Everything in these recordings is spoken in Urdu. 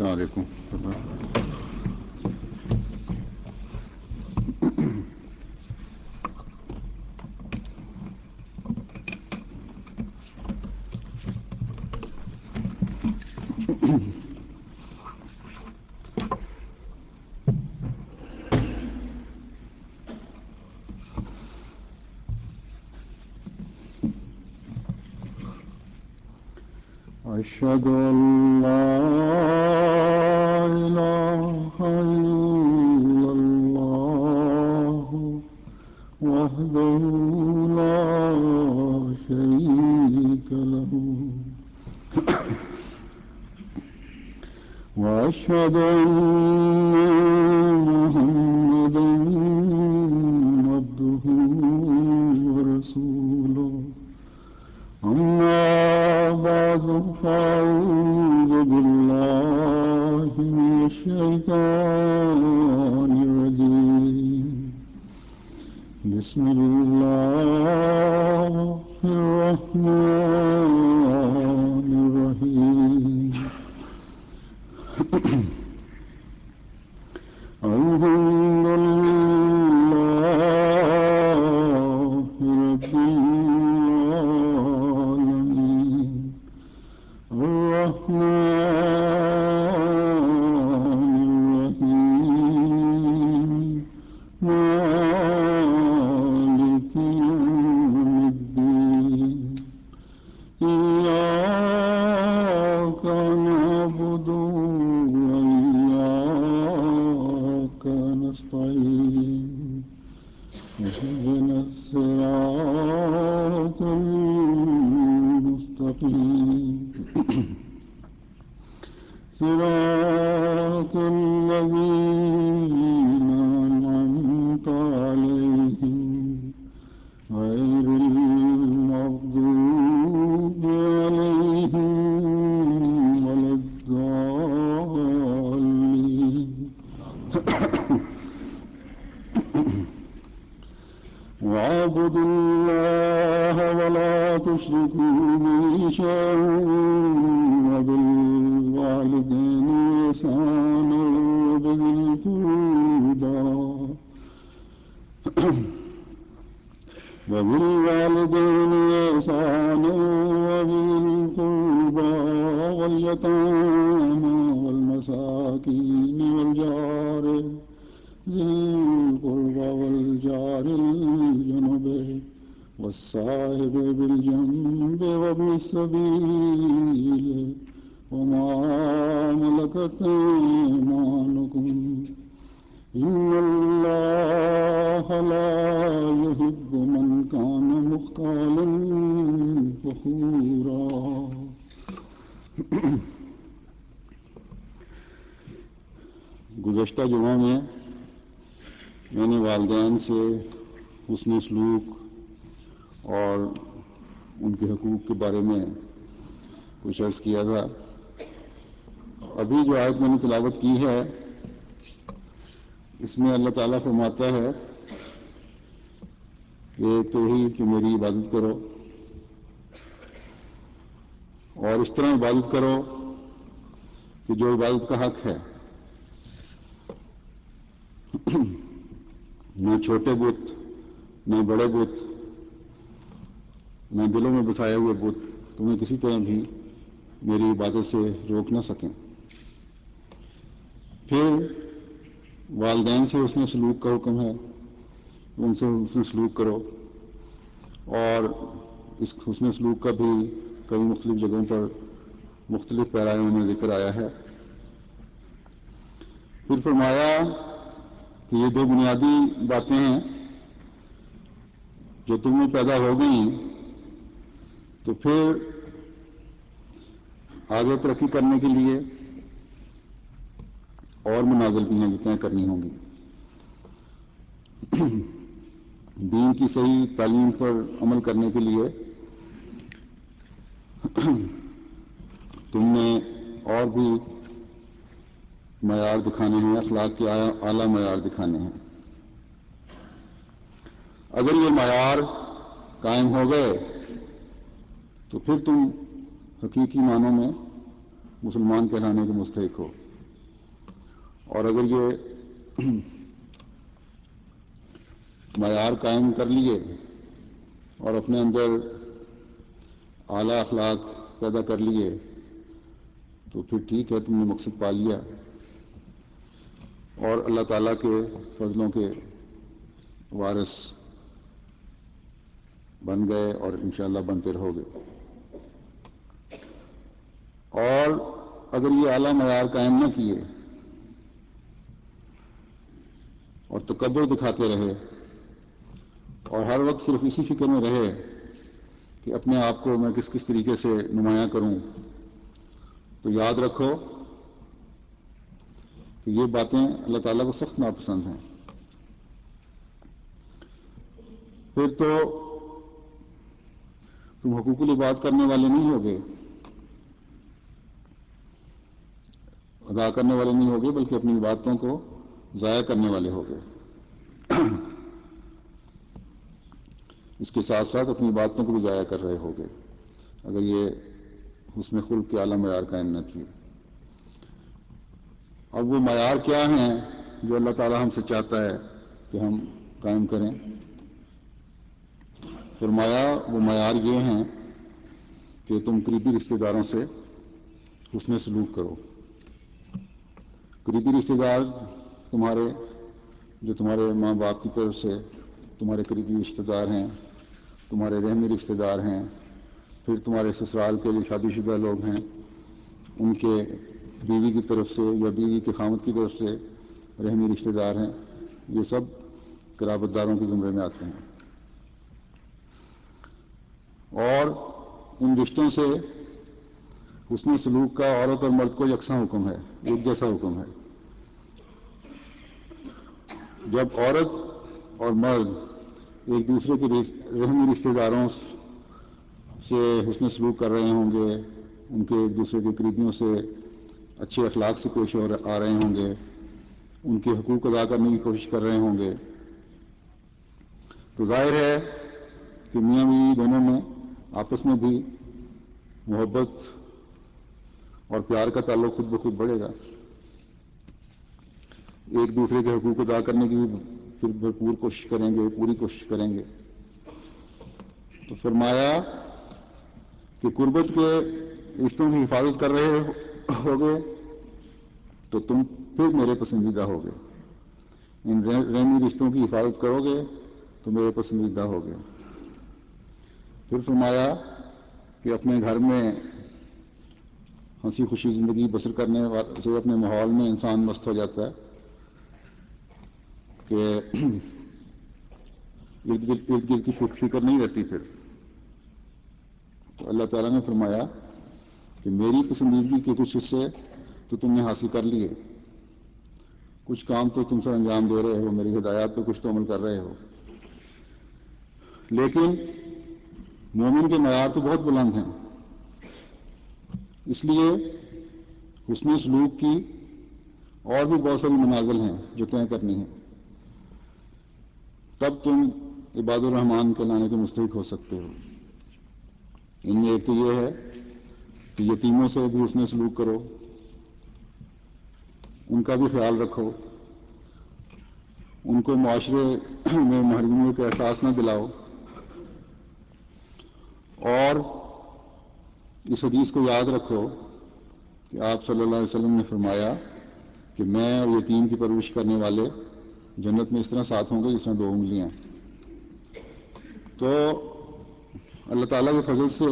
السلام علیکم. أشهد أن لا إله إلا الله وحده لا شريك له وأشهد أن محمدا عبده ورسوله. أما بعد فأعوذ بالله من الشيطان الرجيم. بسم الله الرحمن الرحيم. الحمد لله رب العالمين الرحمن الرحيم مالك يوم الدين. إياك نعبد وإياك نستعين. اهدنا الصراط المستقيم صراط الذين أنعمت عليهم غير المغضوب عليهم ولا الضالين. واعبدوا الله ولا تشركوا به شيئا وبالوالدين إحسانا وبذي القربى واليتامى والمساكين والجار ذي القربى والجار الجنب والصاحب بالجنب وابن السبيل وما ملكت أيمانكم إن الله لا يحب من كان مختالا فخورا. گزشتہ جمعہ میں نے والدین سے حسن سلوک اور ان کے حقوق کے بارے میں کچھ عرض کیا تھا. ابھی جو آیت میں نے تلاوت کی ہے اس میں اللہ تعالیٰ فرماتا ہے کہ ایک تو ہی کہ میری عبادت کرو اور اس طرح عبادت کرو کہ جو عبادت کا حق ہے، نہ چھوٹے بت نہ بڑے بت نہ دلوں میں بسائے ہوئے بت تمہیں کسی طرح بھی میری عبادت سے روک نہ سکیں. پھر والدین سے حسن سلوک کا حکم ہے، ان سے حسن سلوک کرو، اور اس حسن سلوک کا بھی کئی مختلف جگہوں پر مختلف پیراوں میں ذکر آیا ہے. پھر فرمایا کہ یہ دو بنیادی باتیں ہیں جو تم میں پیدا ہو گئیں تو پھر آگے ترقی کرنے کے لیے اور منازل بھی ہیں جو طے کرنی ہوں گی. دین کی صحیح تعلیم پر عمل کرنے کے لیے تم نے اور بھی معیار دکھانے ہیں، اخلاق کے اعلیٰ معیار دکھانے ہیں. اگر یہ معیار قائم ہو گئے تو پھر تم حقیقی معنوں میں مسلمان کہلانے کے مستحق ہو. اور اگر یہ معیار قائم کر لیے اور اپنے اندر اعلیٰ اخلاق پیدا کر لیے تو پھر ٹھیک ہے، تم نے مقصد پا لیا اور اللہ تعالیٰ کے فضلوں کے وارث بن گئے اور انشاءاللہ بنتے رہو گے۔ اور اگر یہ اعلیٰ معیار قائم نہ کیے اور تکبر دکھاتے رہے اور ہر وقت صرف اسی فکر میں رہے کہ اپنے آپ کو میں کس کس طریقے سے نمایاں کروں، تو یاد رکھو کہ یہ باتیں اللہ تعالیٰ کو سخت ناپسند ہیں۔ پھر تو تم حقوق العباد کرنے والے نہیں ہوگے، ادا کرنے والے نہیں ہوگے، بلکہ اپنی عبادتوں کو ضائع کرنے والے ہوگے۔ اس کے ساتھ ساتھ اپنی عبادتوں کو بھی ضائع کر رہے ہوگے اگر یہ حسن خلق کے اعلیٰ معیار قائم نہ کیے۔ اب وہ معیار کیا ہیں جو اللہ تعالیٰ ہم سے چاہتا ہے کہ ہم قائم کریں؟ فرمایا وہ معیار یہ ہیں کہ تم قریبی رشتہ داروں سے حسن سلوک کرو۔ قریبی رشتہ دار تمہارے جو تمہارے ماں باپ کی طرف سے تمہارے قریبی رشتہ دار ہیں، تمہارے رحمی رشتہ دار ہیں، پھر تمہارے سسرال کے جو شادی شدہ لوگ ہیں ان کے بیوی کی طرف سے یا بیوی کے خامد کی طرف سے رحمی رشتہ دار ہیں، یہ سب قرابت داروں کے زمرے میں آتے ہیں۔ اور ان رشتوں سے حسن سلوک کا عورت اور مرد کو یکساں حکم ہے، ایک جیسا حکم ہے۔ جب عورت اور مرد ایک دوسرے کے رحمی رشتہ داروں سے حسن سلوک کر رہے ہوں گے، ان کے ایک دوسرے کے قریبیوں سے اچھے اخلاق سے پیش آ رہے ہوں گے، ان کے حقوق ادا کرنے کی کوشش کر رہے ہوں گے، تو ظاہر ہے کہ میاں بیوی دونوں میں آپس میں بھی محبت اور پیار کا تعلق خود بخود بڑھے گا، ایک دوسرے کے حقوق ادا کرنے کی بھی پھر بھرپور کوشش کریں گے، پوری کوشش کریں گے۔ تو فرمایا کہ قربت کے رشتوں کی حفاظت کر رہے ہوگے تو تم پھر میرے پسندیدہ ہوگے، ان رحمی رشتوں کی حفاظت کرو گے تو میرے پسندیدہ ہوگے۔ پھر فرمایا کہ اپنے گھر میں ہنسی خوشی زندگی بسر کرنے سے اپنے ماحول میں انسان مست ہو جاتا ہے کہ ارد گرد کی فکر نہیں رہتی۔ پھر تو اللہ تعالیٰ نے فرمایا کہ میری پسندیدگی کے کچھ حصے تو تم نے حاصل کر لیے، کچھ کام تو تم سر انجام دے رہے ہو، میری ہدایات پہ کچھ تو عمل کر رہے ہو، لیکن مومن کے معیار تو بہت بلند ہیں، اس لیے حسن سلوک کی اور بھی بہت ساری منازل ہیں جو طے کرنی ہیں، تب تم عباد الرحمن کے لانے کے مستحق ہو سکتے ہو۔ ان میں ایک تو یہ ہے کہ یتیموں سے بھی حسن سلوک کرو، ان کا بھی خیال رکھو، ان کو معاشرے میں محرومیت کا احساس نہ دلاؤ، اور اس حدیث کو یاد رکھو کہ آپ صلی اللہ علیہ وسلم نے فرمایا کہ میں اور یتیم کی پرورش کرنے والے جنت میں اس طرح ساتھ ہوں گے جس میں 2 انگلیاں۔ تو اللہ تعالیٰ کے فضل سے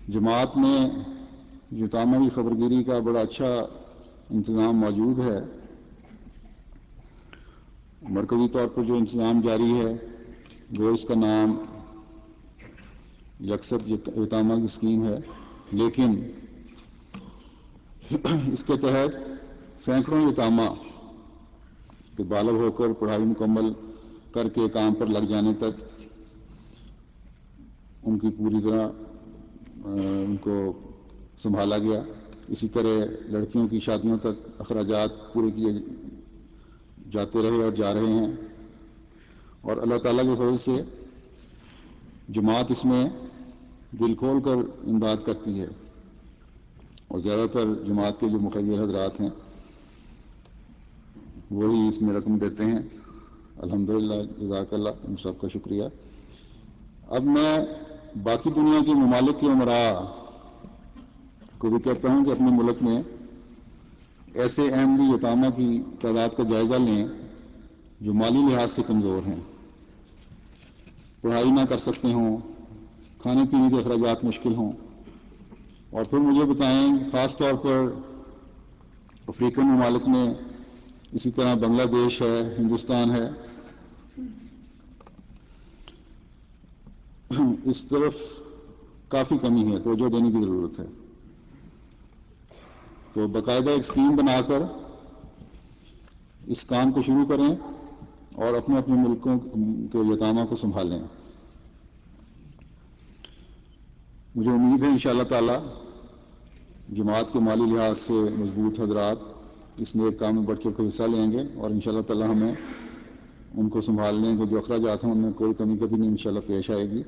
جماعت میں یتاموں کی خبرگیری کا بڑا اچھا انتظام موجود ہے، مرکزی طور پر جو انتظام جاری ہے وہ اس کا نام یکسر یتامہ کی اسکیم ہے، لیکن اس کے تحت سینکڑوں یتامہ کہ بالغ ہو کر پڑھائی مکمل کر کے کام پر لگ جانے تک ان کی پوری طرح ان کو سنبھالا گیا۔ اسی طرح لڑکیوں کی شادیوں تک اخراجات پورے کیے جاتے رہے اور جا رہے ہیں، اور اللہ تعالیٰ کے فضل سے جماعت اس میں دل کھول کر امداد کرتی ہے، اور زیادہ تر جماعت کے جو مخیر حضرات ہیں وہی اس میں رقم دیتے ہیں. الحمدللہ، جزاک اللہ، ان سب کا شکریہ. اب میں باقی دنیا کے ممالک کے امراء کو بھی کہتا ہوں کہ اپنے ملک میں ایسے احمدی یتامہ کی تعداد کا جائزہ لیں جو مالی لحاظ سے کمزور ہیں، پڑھائی نہ کر سکتے ہوں، کھانے پینے کے اخراجات مشکل ہوں، اور پھر مجھے بتائیں خاص طور پر افریقن ممالک میں، اسی طرح بنگلہ دیش ہے، ہندوستان ہے، اس طرف کافی کمی ہے، توجہ دینے کی ضرورت ہے. تو باقاعدہ ایک اسکیم بنا کر اس کام کو شروع کریں اور اپنے اپنے ملکوں کے یتامہ کو سنبھالیں. مجھے امید ہے انشاءاللہ تعالی جماعت کے مالی لحاظ سے مضبوط حضرات اس نیک کام میں بڑھ چڑھ کر حصہ لیں گے، اور انشاءاللہ تعالی ہمیں ان کو سنبھالنے کے جو اخراجات ہیں ان میں کوئی کمی کبھی نہیں انشاءاللہ پیش آئے گی.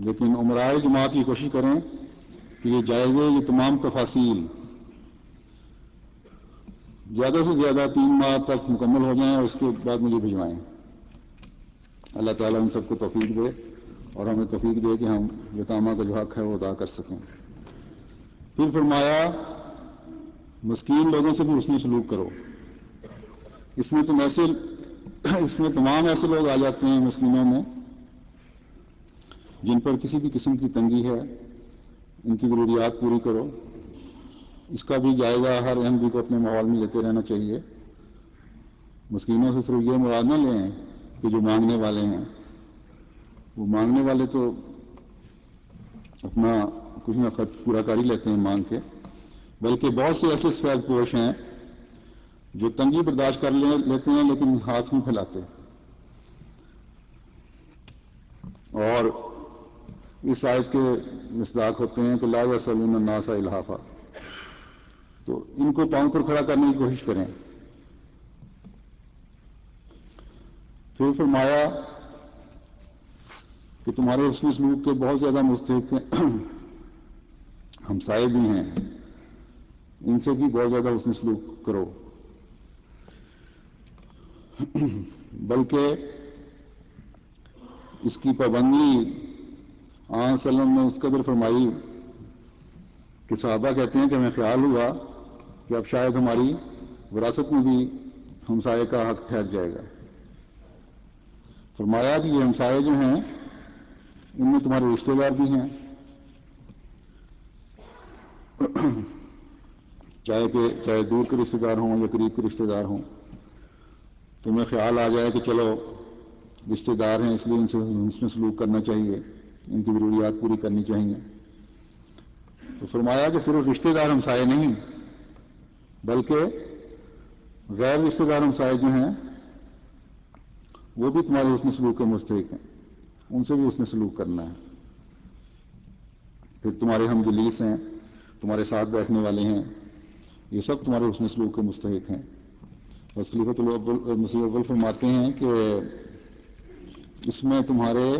لیکن امرائے جماعت یہ کوشش کریں کہ یہ جائزے، یہ تمام تفاصیل زیادہ سے زیادہ 3 ماہ تک مکمل ہو جائیں اور اس کے بعد مجھے بھجوائیں. اللہ تعالیٰ ان سب کو توفیق دے اور ہمیں توفیق دے کہ ہم یتامہ کا جو حق ہے وہ ادا کر سکیں. پھر فرمایا مسکین لوگوں سے بھی حسن سلوک کرو. اس میں تمام ایسے لوگ آ جاتے ہیں مسکینوں میں جن پر کسی بھی قسم کی تنگی ہے، ان کی ضروریات پوری کرو. اس کا بھی جائزہ ہر احمدی کو اپنے ماحول میں لیتے رہنا چاہیے. مسکینوں سے صرف یہ مراد نہ لیں کہ جو مانگنے والے ہیں، وہ مانگنے والے تو اپنا کچھ نہ خرچ پورا کر ہی لیتے ہیں مانگ کے، بلکہ بہت سے ایسے سفید پوش ہیں جو تنگی برداشت کر لیتے ہیں لیکن ہاتھ نہیں پھیلاتے. اور اس آیت کے مصداق ہوتے ہیں کہ لا یسألون الناس الحافا. تو ان کو پاؤں پر کھڑا کرنے کی کوشش کریں. پھر فرمایا کہ تمہارے حسن سلوک کے بہت زیادہ مستحق ہیں، ہمسائے بھی ہیں، ان سے بھی بہت زیادہ حسن سلوک کرو. بلکہ اس کی پابندی آن صلی اللہ علیہ وسلم نے اس قدر فرمائی کہ صحابہ کہتے ہیں کہ ہمیں خیال ہوا کہ اب شاید ہماری وراثت میں بھی ہمسائے کا حق ٹھہر جائے گا. فرمایا کہ یہ ہمسائے جو ہیں ان میں تمہارے رشتہ دار بھی ہیں، چاہے دور کے رشتہ دار ہوں یا قریب کے رشتہ دار ہوں. تمہیں خیال آ جائے کہ چلو رشتہ دار ہیں اس لیے ان سے حسن سلوک کرنا چاہیے، ان کی ضروریات پوری کرنی چاہیے. تو فرمایا کہ صرف رشتہ دار ہمسائے نہیں بلکہ غیر رشتہ دار ہمسائے جو ہیں وہ بھی تمہارے حسن سلوک کے مستحق ہیں، ان سے بھی حسن سلوک کرنا ہے. پھر تمہارے ہم جلیس ہیں، تمہارے ساتھ بیٹھنے والے ہیں، یہ سب تمہارے حسن سلوک کے مستحق ہیں. بس خلیفۃ مسیح اول فرماتے ہیں کہ اس میں تمہارے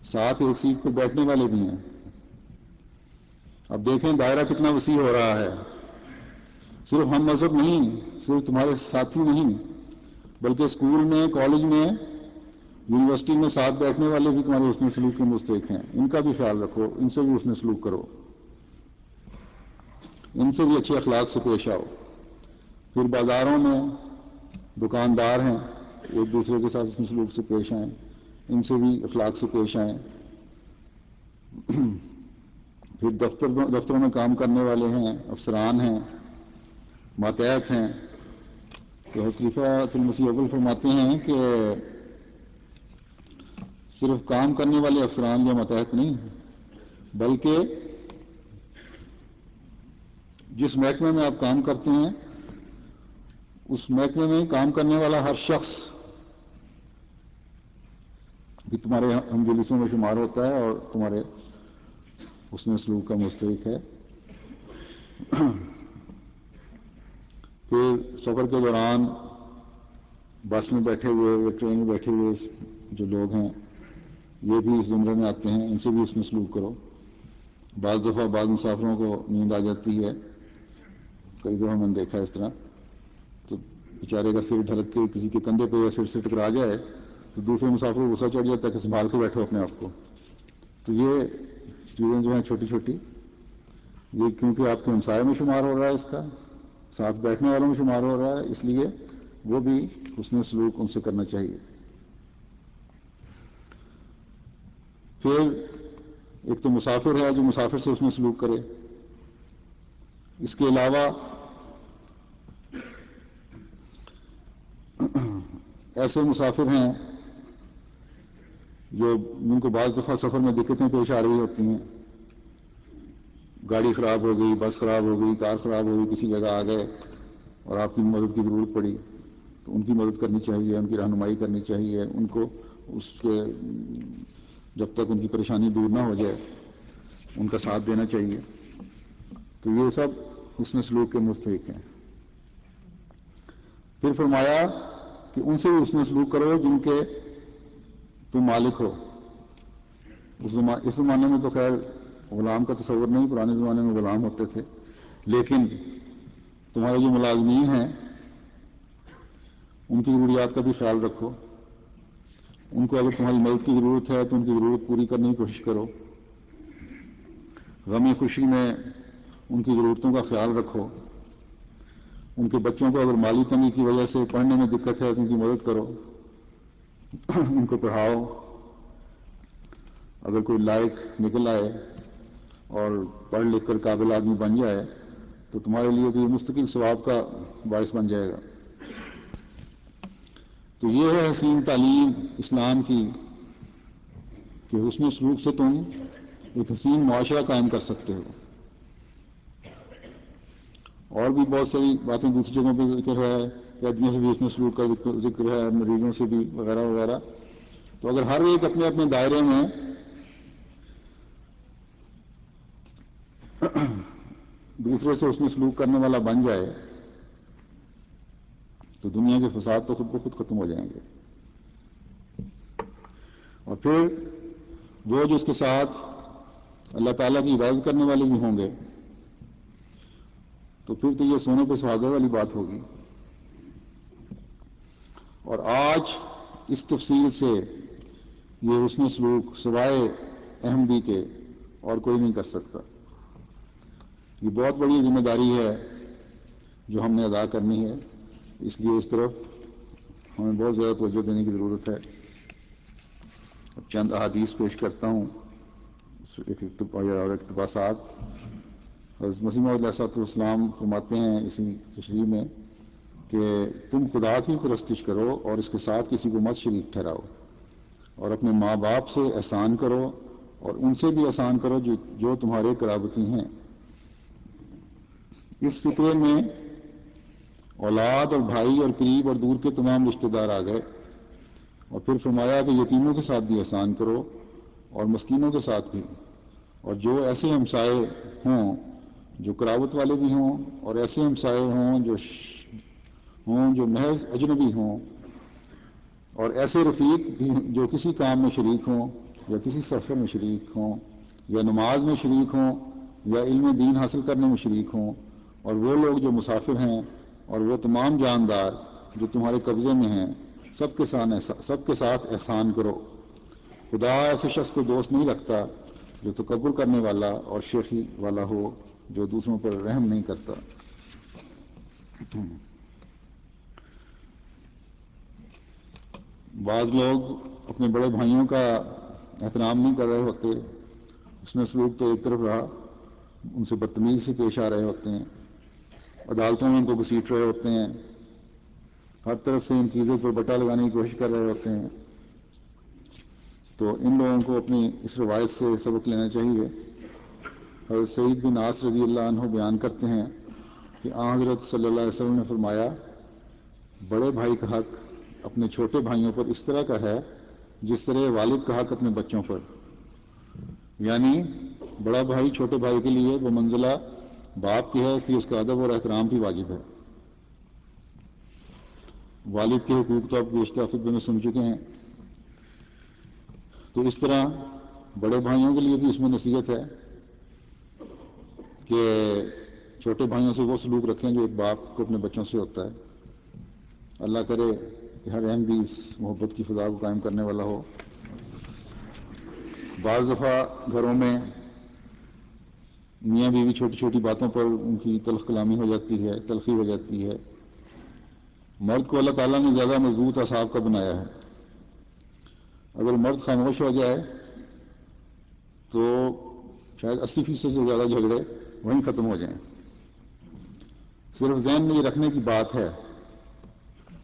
ساتھ ایک سیٹ پر بیٹھنے والے بھی ہیں. اب دیکھیں دائرہ کتنا وسیع ہو رہا ہے. صرف ہم مذہب نہیں، صرف تمہارے ساتھی نہیں، بلکہ اسکول میں، کالج میں، یونیورسٹی میں ساتھ بیٹھنے والے بھی تمہارے حسن سلوک کے مستحق ہیں. ان کا بھی خیال رکھو، ان سے بھی حسن سلوک کرو، ان سے بھی اچھے اخلاق سے پیش آؤ. پھر بازاروں میں دکاندار ہیں، ایک دوسرے کے ساتھ حسن سلوک سے پیش آئیں، ان سے بھی اخلاق سے پیش آئیں. پھر دفتروں میں کام کرنے والے ہیں، افسران ہیں، ماتحت ہیں. تو خلیفۃ المسیح اول فرماتے ہیں کہ صرف کام کرنے والے افسران یا ماتحت نہیں، بلکہ جس محکمے میں آپ کام کرتے ہیں اس محکمے میں کام کرنے والا ہر شخص بھی تمہارے ہم جلیسوں میں شمار ہوتا ہے اور تمہارے حسن سلوک کا مستحق ہے. پھر سفر کے دوران بس میں بیٹھے ہوئے یا ٹرین میں بیٹھے ہوئے جو لوگ ہیں یہ بھی اس زمرے میں آتے ہیں، ان سے بھی حسن سلوک کرو. بعض دفعہ بعض مسافروں کو نیند آ جاتی ہے کئی دفعہ میں نے دیکھا اس طرح، تو بیچارے کا سر ڈھلک کے کسی کے کندھے پہ یا سر سے ٹکرا جائے تو دوسرے مسافر کو غصہ چڑھ جاتا ہے کہ سنبھال کے بیٹھو اپنے آپ کو. تو یہ چیزیں جو ہیں چھوٹی چھوٹی، یہ کیونکہ آپ کے ہمسائے میں شمار ہو رہا ہے، اس کا ساتھ بیٹھنے والوں میں شمار ہو رہا ہے، اس لیے وہ بھی حسن سلوک ان سے کرنا چاہیے. پھر ایک تو مسافر ہے جو مسافر سے حسن سلوک کرے. اس کے علاوہ ایسے مسافر ہیں جو جن کو بعض دفعہ سفر میں دقتیں پیش آ رہی ہوتی ہیں، گاڑی خراب ہو گئی، بس خراب ہو گئی، کار خراب ہو گئی، کسی جگہ آ گئے اور آپ کی مدد کی ضرورت پڑی، تو ان کی مدد کرنی چاہیے، ان کی رہنمائی کرنی چاہیے، ان کو اس کے جب تک ان کی پریشانی دور نہ ہو جائے ان کا ساتھ دینا چاہیے. تو یہ سب حسن سلوک کے مستحق ہیں. پھر فرمایا کہ ان سے بھی حسن سلوک کرو جن کے تم مالک ہو. اس زمانے میں تو خیر غلام کا تصور نہیں، پرانے زمانے میں غلام ہوتے تھے، لیکن تمہارے جو ملازمین ہیں ان کی ضروریات کا بھی خیال رکھو. ان کو اگر تمہاری مدد کی ضرورت ہے تو ان کی ضرورت پوری کرنے کی کوشش کرو. غم خوشی میں ان کی ضرورتوں کا خیال رکھو. ان کے بچوں کو اگر مالی تنگی کی وجہ سے پڑھنے میں دقت ہے تو ان کی مدد کرو، ان کو پڑھاؤ. اگر کوئی لائق نکل آئے اور پڑھ لکھ کر قابل آدمی بن جائے تو تمہارے لیے تو یہ مستقل ثواب کا باعث بن جائے گا. تو یہ ہے حسین تعلیم اسلام کی کہ حسن سلوک سے تم ایک حسین معاشرہ قائم کر سکتے ہو. اور بھی بہت ساری باتیں دوسری جگہوں پہ ذکر ہے، قیدیوں سے بھی حسن سلوک کا ذکر ہے، مریضوں سے بھی وغیرہ وغیرہ. تو اگر ہر ایک اپنے اپنے دائرے میں دوسرے سے حسن سلوک کرنے والا بن جائے تو دنیا کے فساد تو خود بخود ختم ہو جائیں گے. اور پھر وہ جو اس کے ساتھ اللہ تعالیٰ کی عبادت کرنے والے بھی ہوں گے تو پھر تو یہ سونے پہ سہاگے والی بات ہوگی. اور آج اس تفصیل سے یہ حسن سلوک سوائے احمدی کے اور کوئی نہیں کر سکتا. یہ بہت بڑی ذمہ داری ہے جو ہم نے ادا کرنی ہے، اس لیے اس طرف ہمیں بہت زیادہ توجہ دینے کی ضرورت ہے. اب چند احادیث پیش کرتا ہوں اور اقتباسات. حضرت مسیح موعود علیہ السلام فرماتے ہیں اسی تشریح میں کہ تم خدا کی پرستش کرو اور اس کے ساتھ کسی کو مت شریک ٹھہراؤ، اور اپنے ماں باپ سے احسان کرو اور ان سے بھی احسان کرو جو تمہارے قرابتی ہیں. اس فقرے میں اولاد اور بھائی اور قریب اور دور کے تمام رشتہ دار آ گئے. اور پھر فرمایا کہ یتیموں کے ساتھ بھی احسان کرو اور مسکینوں کے ساتھ بھی، اور جو ایسے ہمسائے ہوں جو قرابت والے بھی ہوں اور ایسے ہمسائے ہوں جو محض اجنبی ہوں، اور ایسے رفیق بھی جو کسی کام میں شریک ہوں یا کسی سفر میں شریک ہوں یا نماز میں شریک ہوں یا علم دین حاصل کرنے میں شریک ہوں، اور وہ لوگ جو مسافر ہیں اور وہ تمام جاندار جو تمہارے قبضے میں ہیں، سب کے ساتھ احسان کرو. خدا ایسے شخص کو دوست نہیں رکھتا جو تکبر کرنے والا اور شیخی والا ہو، جو دوسروں پر رحم نہیں کرتا. بعض لوگ اپنے بڑے بھائیوں کا احترام نہیں کر رہے ہوتے، حسن سلوک تو ایک طرف رہا، ان سے بدتمیزی سے پیش آ رہے ہوتے ہیں، عدالتوں میں ان کو گھسیٹ رہے ہوتے ہیں، ہر طرف سے ان چیزوں پر بٹا لگانے کی کوشش کر رہے ہوتے ہیں. تو ان لوگوں کو اپنی اس روایت سے سبق لینا چاہیے. حضرت سعید بن عاص رضی اللہ عنہ بیان کرتے ہیں کہ آن حضرت صلی اللہ علیہ وسلم نے فرمایا، بڑے بھائی کا حق اپنے چھوٹے بھائیوں پر اس طرح کا ہے جس طرح والد کا حق اپنے بچوں پر. یعنی بڑا بھائی چھوٹے بھائی کے لیے وہ منزلہ باپ کی ہے، اس لیے اس کا ادب اور احترام بھی واجب ہے. والد کے حقوق تو آپ گزشتہ خطبے میں سن چکے ہیں. تو اس طرح بڑے بھائیوں کے لیے بھی اس میں نصیحت ہے کہ چھوٹے بھائیوں سے وہ سلوک رکھیں جو ایک باپ کو اپنے بچوں سے ہوتا ہے. اللہ کرے کہ ہر اہم بھی اس محبت کی فضا کو قائم کرنے والا ہو. بعض دفعہ گھروں میں میاں بیوی چھوٹی چھوٹی باتوں پر ان کی تلخ کلامی ہو جاتی ہے، تلخی ہو جاتی ہے. مرد کو اللہ تعالیٰ نے زیادہ مضبوط اعصاب کا بنایا ہے. اگر مرد خاموش ہو جائے تو شاید 80% سے زیادہ جھگڑے وہیں ختم ہو جائیں. صرف ذہن میں یہ رکھنے کی بات ہے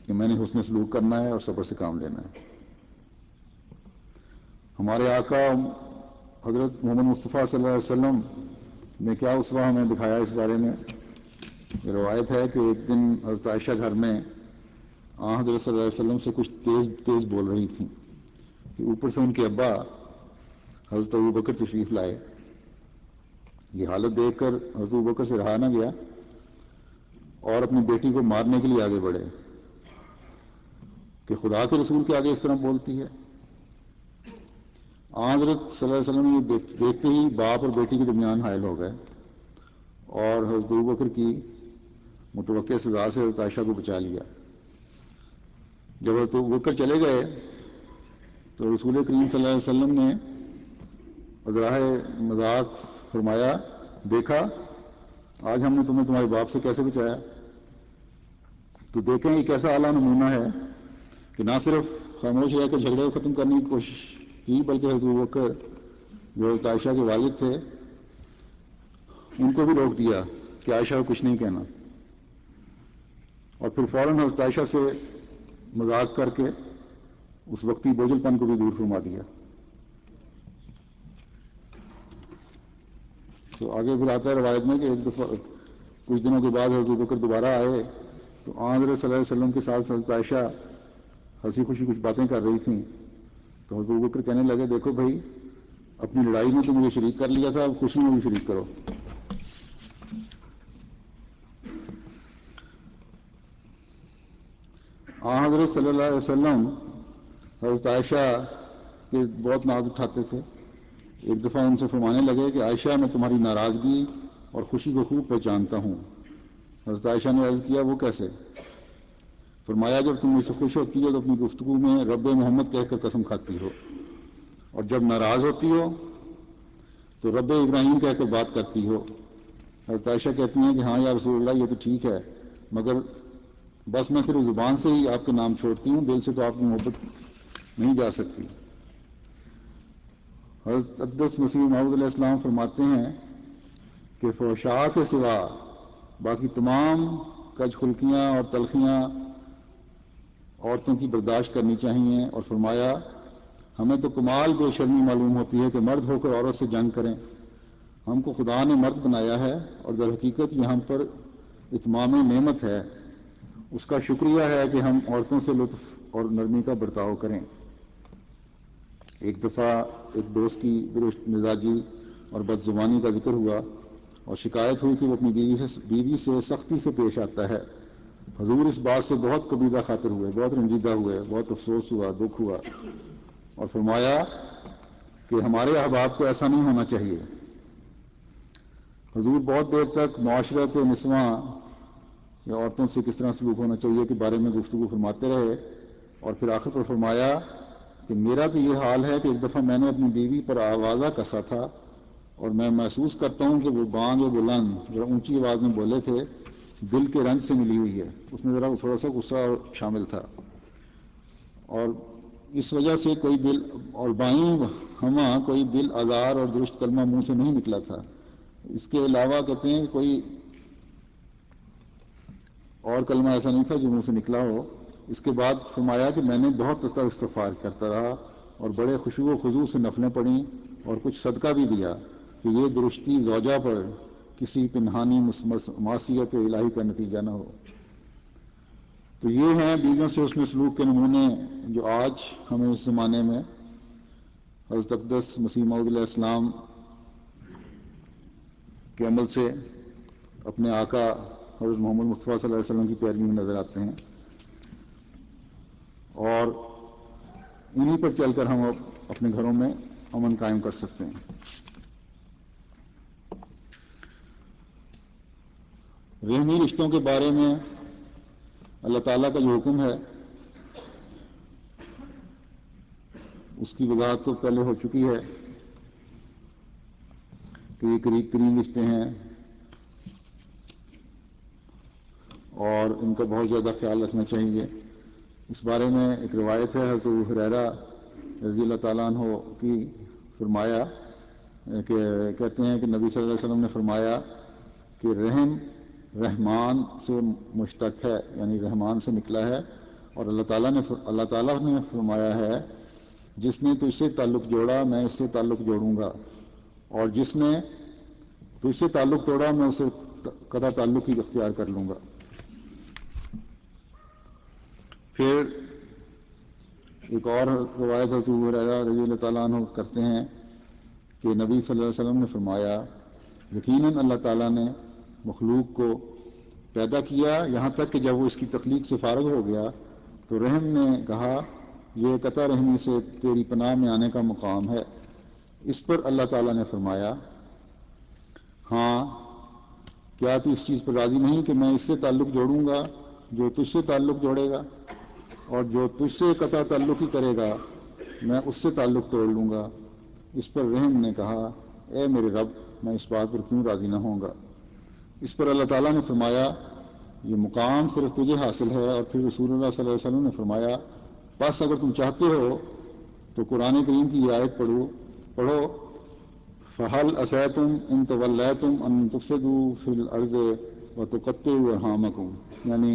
کہ میں نے حسن سلوک کرنا ہے اور صبر سے کام لینا ہے. ہمارے آقا حضرت محمد مصطفیٰ صلی اللہ علیہ وسلم نے کیا اسوہ ہمیں دکھایا اس بارے میں. یہ روایت ہے کہ ایک دن حضرت عائشہ گھر میں حضرت صلی اللہ علیہ وسلم سے کچھ تیز تیز بول رہی تھیں کہ اوپر سے ان کے ابا حضرت ابوبکر تشریف لائے. یہ حالت دیکھ کر حضرت ابوبکر سے رہا نہ گیا اور اپنی بیٹی کو مارنے کے لیے آگے بڑھے کہ خدا کے رسول کے آگے اس طرح بولتی ہے. حضرت صلی اللہ علیہ وسلم یہ دیکھتے ہی باپ اور بیٹی کے درمیان حائل ہو گئے اور حضرت ابوبکر کی متوقع سزا سے حضرت عائشہ کو بچا لیا. جب حضرت ابوبکر چلے گئے تو رسول کریم صلی اللہ علیہ وسلم نے ذراہ مذاق فرمایا، دیکھا آج ہم نے تمہیں تمہارے باپ سے کیسے بچایا. تو دیکھیں یہ کیسا اعلیٰ نمونہ ہے کہ نہ صرف خاموش رہ کر جھگڑے کو ختم کرنے کی کوشش کی بلکہ حضرت ابوبکر جو حضرت عائشہ کے والد تھے ان کو بھی روک دیا کہ عائشہ کو کچھ نہیں کہنا، اور پھر فوراً حضرت عائشہ سے مذاق کر کے اس وقتی بوجھل پن کو بھی دور فرما دیا. تو آگے پھر آتا ہے روایت میں کہ ایک دفعہ کچھ دنوں کے بعد حضرت ابوبکر دوبارہ آئے تو حضرت صلی اللہ علیہ وسلم کے ساتھ حضرت عائشہ ہنسی خوشی کچھ باتیں کر رہی تھیں. تو حضرت ابوبکر کہنے لگے، دیکھو بھائی اپنی لڑائی میں تو مجھے شریک کر لیا تھا، اب خوشی میں بھی شریک کرو. حضرت صلی اللہ علیہ وسلم حضرت عائشہ کے بہت ناز اٹھاتے تھے. ایک دفعہ ان سے فرمانے لگے کہ عائشہ میں تمہاری ناراضگی اور خوشی کو خوب پہچانتا ہوں. حضرت عائشہ نے عرض کیا، وہ کیسے؟ فرمایا، جب تم مجھ سے خوش ہوتی ہو تو اپنی گفتگو میں رب محمد کہہ کر قسم کھاتی ہو، اور جب ناراض ہوتی ہو تو رب ابراہیم کہہ کر بات کرتی ہو. حضرت عائشہ کہتی ہیں کہ ہاں یا رسول اللہ، یہ تو ٹھیک ہے، مگر بس میں صرف زبان سے ہی آپ کے نام چھوڑتی ہوں، دل سے تو آپ کی محبت نہیں جا سکتی. حضرت اقدس مسیح موعود علیہ السلام فرماتے ہیں کہ فحشاء کے سوا باقی تمام کج خلقیاں اور تلخیاں عورتوں کی برداشت کرنی چاہیے، اور فرمایا ہمیں تو کمال بے شرمی معلوم ہوتی ہے کہ مرد ہو کر عورت سے جنگ کریں. ہم کو خدا نے مرد بنایا ہے اور در حقیقت یہ ہم پر اتمام نعمت ہے. اس کا شکریہ ہے کہ ہم عورتوں سے لطف اور نرمی کا برتاؤ کریں. ایک دفعہ ایک دوست کی درست مزاجی اور بد زبانی کا ذکر ہوا اور شکایت ہوئی کہ وہ اپنی بیوی سے سختی سے پیش آتا ہے. حضور اس بات سے بہت کبیدہ خاطر ہوئے، بہت رنجیدہ ہوئے، بہت افسوس ہوا، دکھ ہوا، اور فرمایا کہ ہمارے احباب کو ایسا نہیں ہونا چاہیے. حضور بہت دیر تک معاشرت نسواں یا عورتوں سے کس طرح سلوک ہونا چاہیے کے بارے میں گفتگو فرماتے رہے، اور پھر آخر پر فرمایا کہ میرا تو یہ حال ہے کہ ایک دفعہ میں نے اپنی بیوی پر آوازہ کسا تھا اور میں محسوس کرتا ہوں کہ وہ بانگ اور بلند ذرا اونچی آواز میں بولے تھے، دل کے رنج سے ملی ہوئی ہے. اس میں ذرا تھوڑا سا غصہ شامل تھا، اور اس وجہ سے کوئی دل اور بائیں ہما کوئی دل آزار اور درست کلمہ منہ سے نہیں نکلا تھا. اس کے علاوہ کہتے ہیں کوئی اور کلمہ ایسا نہیں تھا جو منہ سے نکلا ہو. اس کے بعد فرمایا کہ میں نے بہت استغفار کرتا رہا اور بڑے خشوع و خضوع سے نفلیں پڑھیں اور کچھ صدقہ بھی دیا کہ یہ درستی زوجہ پر کسی پنہانی معصیت الہی کا نتیجہ نہ ہو. تو یہ ہیں بیویوں سے حسن سلوک کے نمونے جو آج ہمیں اس زمانے میں حضرت اقدس مسیح موعود علیہ السلام کے عمل سے اپنے آقا حضرت محمد مصطفیٰ صلی اللہ علیہ وسلم کی پیروی میں نظر آتے ہیں، اور انہی پر چل کر ہم اپنے گھروں میں امن قائم کر سکتے ہیں. رحمی رشتوں کے بارے میں اللہ تعالیٰ کا جو حکم ہے اس کی وضاحت تو پہلے ہو چکی ہے کہ یہ قریب ترین رشتے ہیں اور ان کا بہت زیادہ خیال رکھنا چاہیے۔ اس بارے میں ایک روایت ہے حضرت ابو ہریرہ رضی اللہ تعالیٰ عنہ کی، فرمایا کہ کہتے ہیں کہ نبی صلی اللہ علیہ وسلم نے فرمایا کہ رحم رحمان سے مشتق ہے، یعنی رحمان سے نکلا ہے، اور اللہ تعالیٰ نے فرمایا ہے جس نے تجھ سے تعلق جوڑا میں اس سے تعلق جوڑوں گا، اور جس نے تجھ سے تعلق توڑا میں اسے قطع تعلق ہی اختیار کر لوں گا۔ پھر ایک اور روایت حضرت ابو ہریرہ رضی اللہ تعالیٰ عنہ کرتے ہیں کہ نبی صلی اللہ علیہ وسلم نے فرمایا یقیناً اللہ تعالیٰ نے مخلوق کو پیدا کیا یہاں تک کہ جب وہ اس کی تخلیق سے فارغ ہو گیا تو رحم نے کہا یہ قطع رحمی سے تیری پناہ میں آنے کا مقام ہے۔ اس پر اللہ تعالیٰ نے فرمایا ہاں کیا تو اس چیز پر راضی نہیں کہ میں اس سے تعلق جوڑوں گا جو تجھ سے تعلق جوڑے گا، اور جو تجھ سے قطع تعلق ہی کرے گا میں اس سے تعلق توڑ لوں گا۔ اس پر رحم نے کہا اے میرے رب میں اس بات پر کیوں راضی نہ ہوں گا۔ اس پر اللہ تعالیٰ نے فرمایا یہ مقام صرف تجھے حاصل ہے، اور پھر رسول اللہ صلی اللہ علیہ وسلم نے فرمایا بس اگر تم چاہتے ہو تو قرآن کریم کی یہ آیت پڑھو فَهَلْ عَسَيْتُمْ إِن تَوَلَّيْتُمْ أَن تُفْسِدُوا فِي الْأَرْضِ وَتُقَطِّعُوا أَرْحَامَكُمْ، یعنی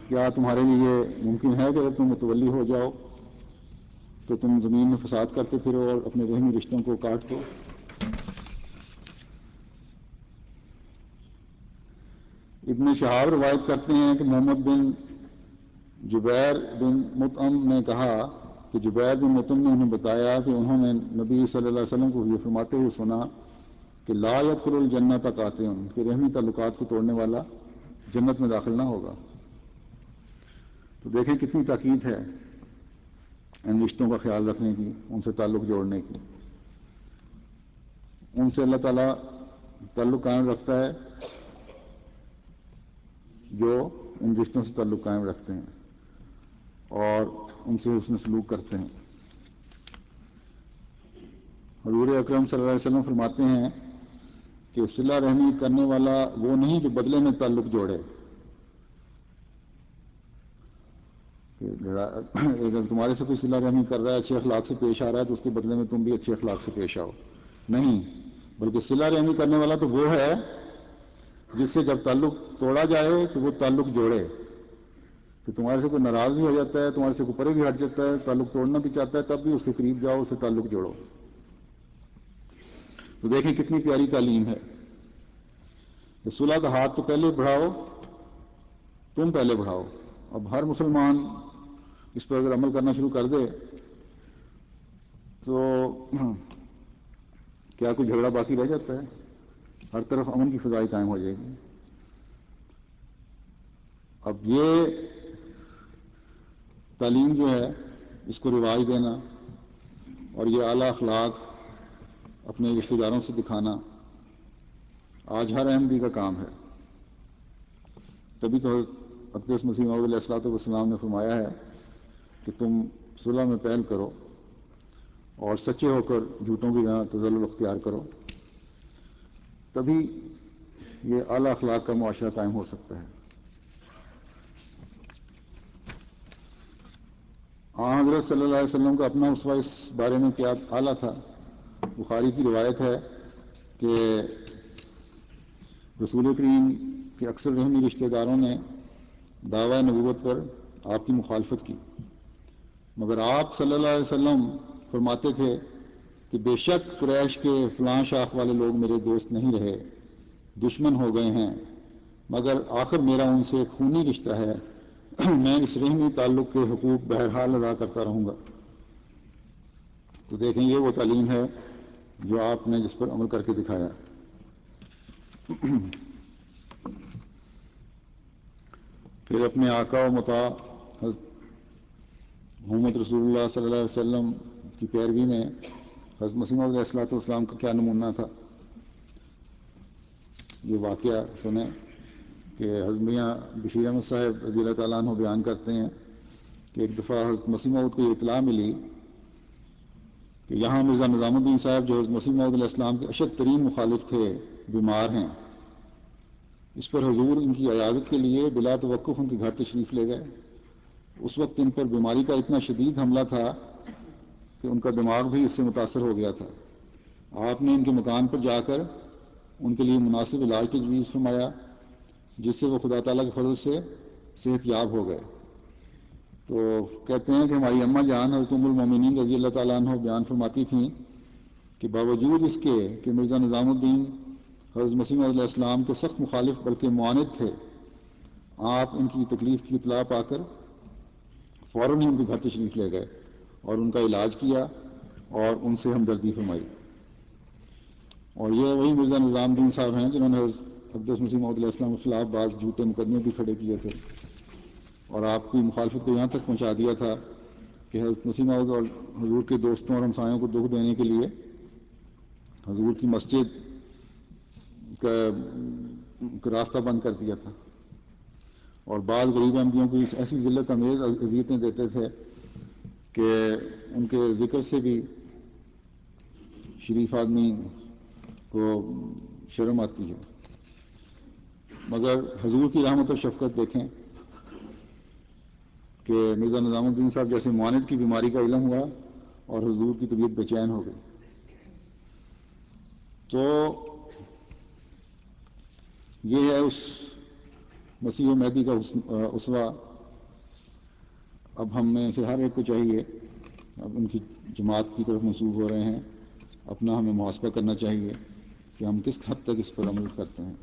کیا تمہارے لیے یہ ممکن ہے کہ اگر تم متولی ہو جاؤ تو تم زمین میں فساد کرتے پھرو اور اپنے رحمی رشتوں کو کاٹ دو۔ ابن شہاب روایت کرتے ہیں کہ محمد بن جبیر بن مطعم نے کہا کہ جبیر بن مطعم نے انہیں بتایا کہ انہوں نے نبی صلی اللہ علیہ وسلم کو یہ فرماتے ہوئے سنا کہ لا يدخل الجنۃ قاطع، کہ رحمی تعلقات کو توڑنے والا جنت میں داخل نہ ہوگا۔ تو دیکھیں کتنی تاکید ہے ان رشتوں کا خیال رکھنے کی، ان سے تعلق جوڑنے کی۔ ان سے اللہ تعالیٰ تعلق قائم رکھتا ہے جو ان رشتوں سے تعلق قائم رکھتے ہیں اور ان سے حسن سلوک کرتے ہیں۔ حضور اکرم صلی اللہ علیہ وسلم فرماتے ہیں کہ صلہ رحمی کرنے والا وہ نہیں جو بدلے میں تعلق جوڑے، اگر تمہارے سے کوئی صلہ رحمی کر رہا ہے، اچھے اخلاق سے پیش آ رہا ہے تو اس کے بدلے میں تم بھی اچھے اخلاق سے پیش آؤ، نہیں، بلکہ صلہ رحمی کرنے والا تو وہ ہے جس سے جب تعلق توڑا جائے تو وہ تعلق جوڑے، کہ تمہارے سے کوئی ناراض بھی ہو جاتا ہے، تمہارے سے کوئی پرے بھی ہٹ جاتا ہے، تعلق توڑنا بھی چاہتا ہے، تب بھی اس کے قریب جاؤ، اس سے تعلق جوڑو۔ تو دیکھیں کتنی پیاری تعلیم ہے۔ صلح کا ہاتھ تو پہلے بڑھاؤ، تم پہلے بڑھاؤ۔ اب ہر مسلمان اس پر اگر عمل کرنا شروع کر دے تو کیا کوئی جھگڑا باقی رہ جاتا ہے؟ ہر طرف امن کی فضائی قائم ہو جائے گی۔ اب یہ تعلیم جو ہے اس کو رواج دینا اور یہ اعلیٰ اخلاق اپنے رشتہ داروں سے دکھانا آج ہر احمدی کا کام ہے۔ تبھی تو اقدس مسیح موعود علیہ الصلوۃ والسلام نے فرمایا ہے کہ تم صلح میں پہل کرو اور سچے ہو کر جھوٹوں کی جگہ تذلل اختیار کرو، تبھی یہ اعلیٰ اخلاق کا معاشرہ قائم ہو سکتا ہے۔ حضرت صلی اللہ علیہ وسلم کا اپنا اسوہ اس بارے میں کیا اعلیٰ تھا۔ بخاری کی روایت ہے کہ رسول کریم کے اکثر رحمی رشتہ داروں نے دعویٰ نبوت پر آپ کی مخالفت کی، مگر آپ صلی اللہ علیہ وسلم فرماتے تھے کہ بے شک قریش کے فلاں شاخ والے لوگ میرے دوست نہیں رہے، دشمن ہو گئے ہیں، مگر آخر میرا ان سے ایک خونی رشتہ ہے، میں اس رحمی تعلق کے حقوق بہرحال ادا کرتا رہوں گا۔ تو دیکھیں یہ وہ تعلیم ہے جو آپ نے جس پر عمل کر کے دکھایا۔ پھر اپنے آقا و مطاع محمد رسول اللہ صلی اللہ علیہ وسلم کی پیروی میں حضرت مسیح موعود علیہ الصلوۃ والسلام کا کیا نمونہ تھا، یہ واقعہ سنیں۔ کہ حضرت میاں بشیر احمد صاحب رضی اللہ تعالیٰ عنہ بیان کرتے ہیں کہ ایک دفعہ حضرت مسیح موعود کو یہ اطلاع ملی کہ یہاں مرزا نظام الدین صاحب جو حضرت مسیح موعود علیہ السلام کے اشد ترین مخالف تھے بیمار ہیں. اس پر حضور ان کی عیادت کے لیے بلا توقف ان کے گھر تشریف لے گئے. اس وقت ان پر بیماری کا اتنا شدید حملہ تھا کہ ان کا دماغ بھی اس سے متاثر ہو گیا تھا. آپ نے ان کے مکان پر جا کر ان کے لیے مناسب علاج تجویز فرمایا جس سے وہ خدا تعالیٰ کے فضل سے صحت یاب ہو گئے. تو کہتے ہیں کہ ہماری اماں جان حضرت ام المومنین رضی اللہ تعالیٰ عنہ بیان فرماتی تھیں کہ باوجود اس کے کہ مرزا نظام الدین حضرت مسیح موعود علیہ السلام کے سخت مخالف بلکہ معاند تھے، آپ ان کی تکلیف کی اطلاع پا کر فوراً ہی ان کے گھر تشریف لے گئے اور ان کا علاج کیا اور ان سے ہمدردی فرمائی. اور یہ وہی مرزا نظام الدین صاحب ہیں جنہوں نے حضرت اقدس مسیح موعود علیہ السلام کے خلاف بعض جھوٹے مقدمے بھی کھڑے کیے تھے اور آپ کی مخالفت کو یہاں تک پہنچا دیا تھا کہ حضرت مسیح موعود اور حضور کے دوستوں اور ہمسایوں کو دکھ دینے کے لیے حضور کی مسجد کا راستہ بند کر دیا تھا اور بعض غریب احمدیوں کو ایسی ذلت امیز اذیتیں دیتے تھے کہ ان کے ذکر سے بھی شریف آدمی کو شرم آتی ہے. مگر حضور کی رحمت و شفقت دیکھیں کہ مرزا نظام الدین صاحب جیسے معاند کی بیماری کا علم ہوا اور حضور کی طبیعت بے چین ہو گئی. تو یہ ہے اس مسیح و مہدی کا اسوہ. اب ہم میں سے ہر ایک کو چاہیے، اب ان کی جماعت کی طرف منسوب ہو رہے ہیں، اپنا ہمیں محاسبہ کرنا چاہیے کہ ہم کس حد تک اس پر عمل کرتے ہیں.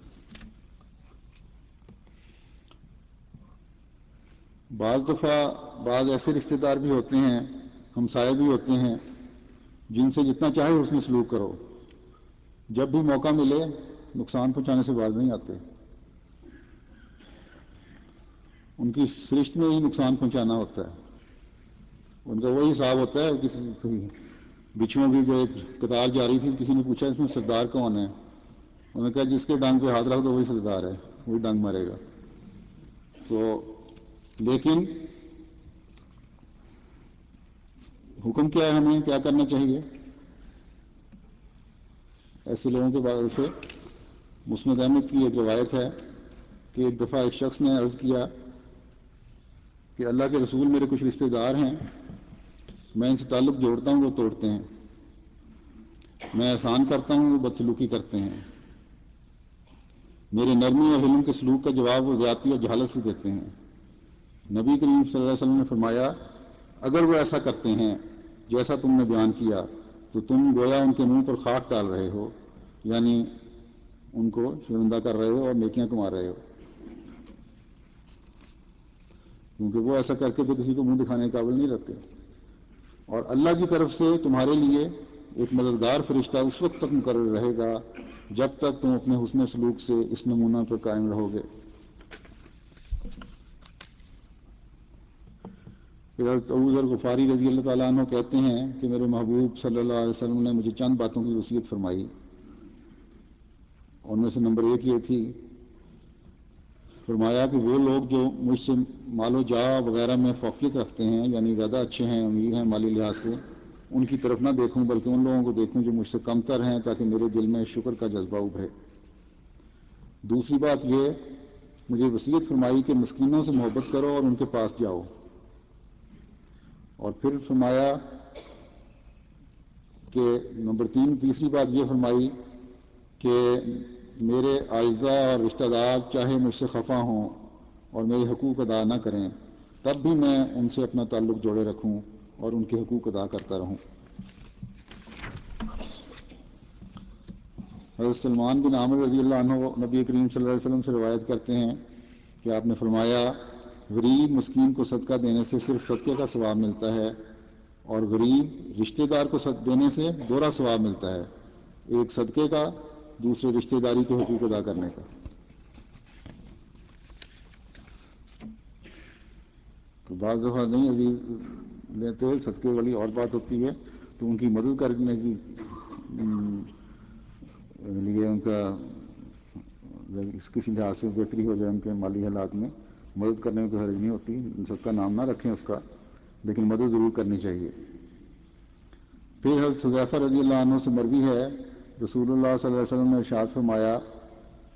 بعض دفعہ بعض ایسے رشتہ دار بھی ہوتے ہیں، ہمسائے بھی ہوتے ہیں جن سے جتنا چاہے اس میں سلوک کرو، جب بھی موقع ملے نقصان پہنچانے سے باز نہیں آتے. ان کی سرشت میں ہی نقصان پہنچانا ہوتا ہے. ان کا وہی حساب ہوتا ہے. کسی بچھوؤں کی جو ایک قطار جاری تھی، کسی نے پوچھا اس میں سردار کون ہے؟ انہوں نے کہا جس کے ڈانگ پہ ہاتھ رکھ دو وہی سردار ہے، وہی ڈانگ مارے گا. تو لیکن حکم کیا ہے، ہمیں کیا کرنا چاہیے؟ ایسے لوگوں کے بارے سے مسند احمد کی ایک روایت ہے کہ ایک دفعہ ایک شخص نے عرض کیا کہ اللہ کے رسول، میرے کچھ رشتہ دار ہیں، میں ان سے تعلق جوڑتا ہوں وہ توڑتے ہیں، میں احسان کرتا ہوں وہ بدسلوکی کرتے ہیں، میرے نرمی اور حلم کے سلوک کا جواب وہ زیادتی اور جہالت سے دیتے ہیں. نبی کریم صلی اللہ علیہ وسلم نے فرمایا اگر وہ ایسا کرتے ہیں جیسا تم نے بیان کیا تو تم گویا ان کے منہ پر خاک ڈال رہے ہو، یعنی ان کو شرمندہ کر رہے ہو اور نیکیاں کما رہے ہو، کیونکہ وہ ایسا کر کے تو کسی کو منہ دکھانے کے قابل نہیں رکھتے. اور اللہ کی طرف سے تمہارے لیے ایک مددگار فرشتہ اس وقت تک مقرر رہے گا جب تک تم اپنے حسن سلوک سے اس نمونہ پر قائم رہو گے. حضرت ابو ذر غفاری رضی اللہ تعالیٰ عنہ کہتے ہیں کہ میرے محبوب صلی اللہ علیہ وسلم نے مجھے چند باتوں کی وصیت فرمائی. ان میں سے نمبر 1 یہ تھی، فرمایا کہ وہ لوگ جو مجھ سے مال و جا وغیرہ میں فوقیت رکھتے ہیں، یعنی زیادہ اچھے ہیں، امیر ہیں مالی لحاظ سے، ان کی طرف نہ دیکھوں بلکہ ان لوگوں کو دیکھوں جو مجھ سے کم تر ہیں، تاکہ میرے دل میں شکر کا جذبہ ابھرے. دوسری بات یہ مجھے وصیت فرمائی کہ مسکینوں سے محبت کرو اور ان کے پاس جاؤ. اور پھر فرمایا کہ نمبر 3 تیسری بات یہ فرمائی کہ میرے اعزاء اور رشتہ دار چاہے مجھ سے خفا ہوں اور میرے حقوق ادا نہ کریں تب بھی میں ان سے اپنا تعلق جوڑے رکھوں اور ان کے حقوق ادا کرتا رہوں. حضرت سلمان بن عامر رضی اللہ عنہ نبی کریم صلی اللہ علیہ وسلم سے روایت کرتے ہیں کہ آپ نے فرمایا غریب مسکین کو صدقہ دینے سے صرف صدقے کا ثواب ملتا ہے اور غریب رشتہ دار کو دینے سے دوہرا ثواب ملتا ہے، ایک صدقے کا، دوسرے رشتہ داری کے حقوق ادا کرنے کا. تو بعض دفعہ نہیں عزیز لیتے، صدقے والی اور بات ہوتی ہے، تو ان کی مدد کرنے کی لیے ان کا کسی لحاظ سے بہتری ہو جائے ان کے مالی حالات میں، مدد کرنے میں کوئی حرج نہیں ہوتی، صدقہ نام نہ رکھیں اس کا، لیکن مدد ضرور کرنی چاہیے۔ پھر حضرت حذیفہ رضی اللہ عنہ سے مروی ہے، رسول اللہ صلی اللہ علیہ وسلم نے ارشاد فرمایا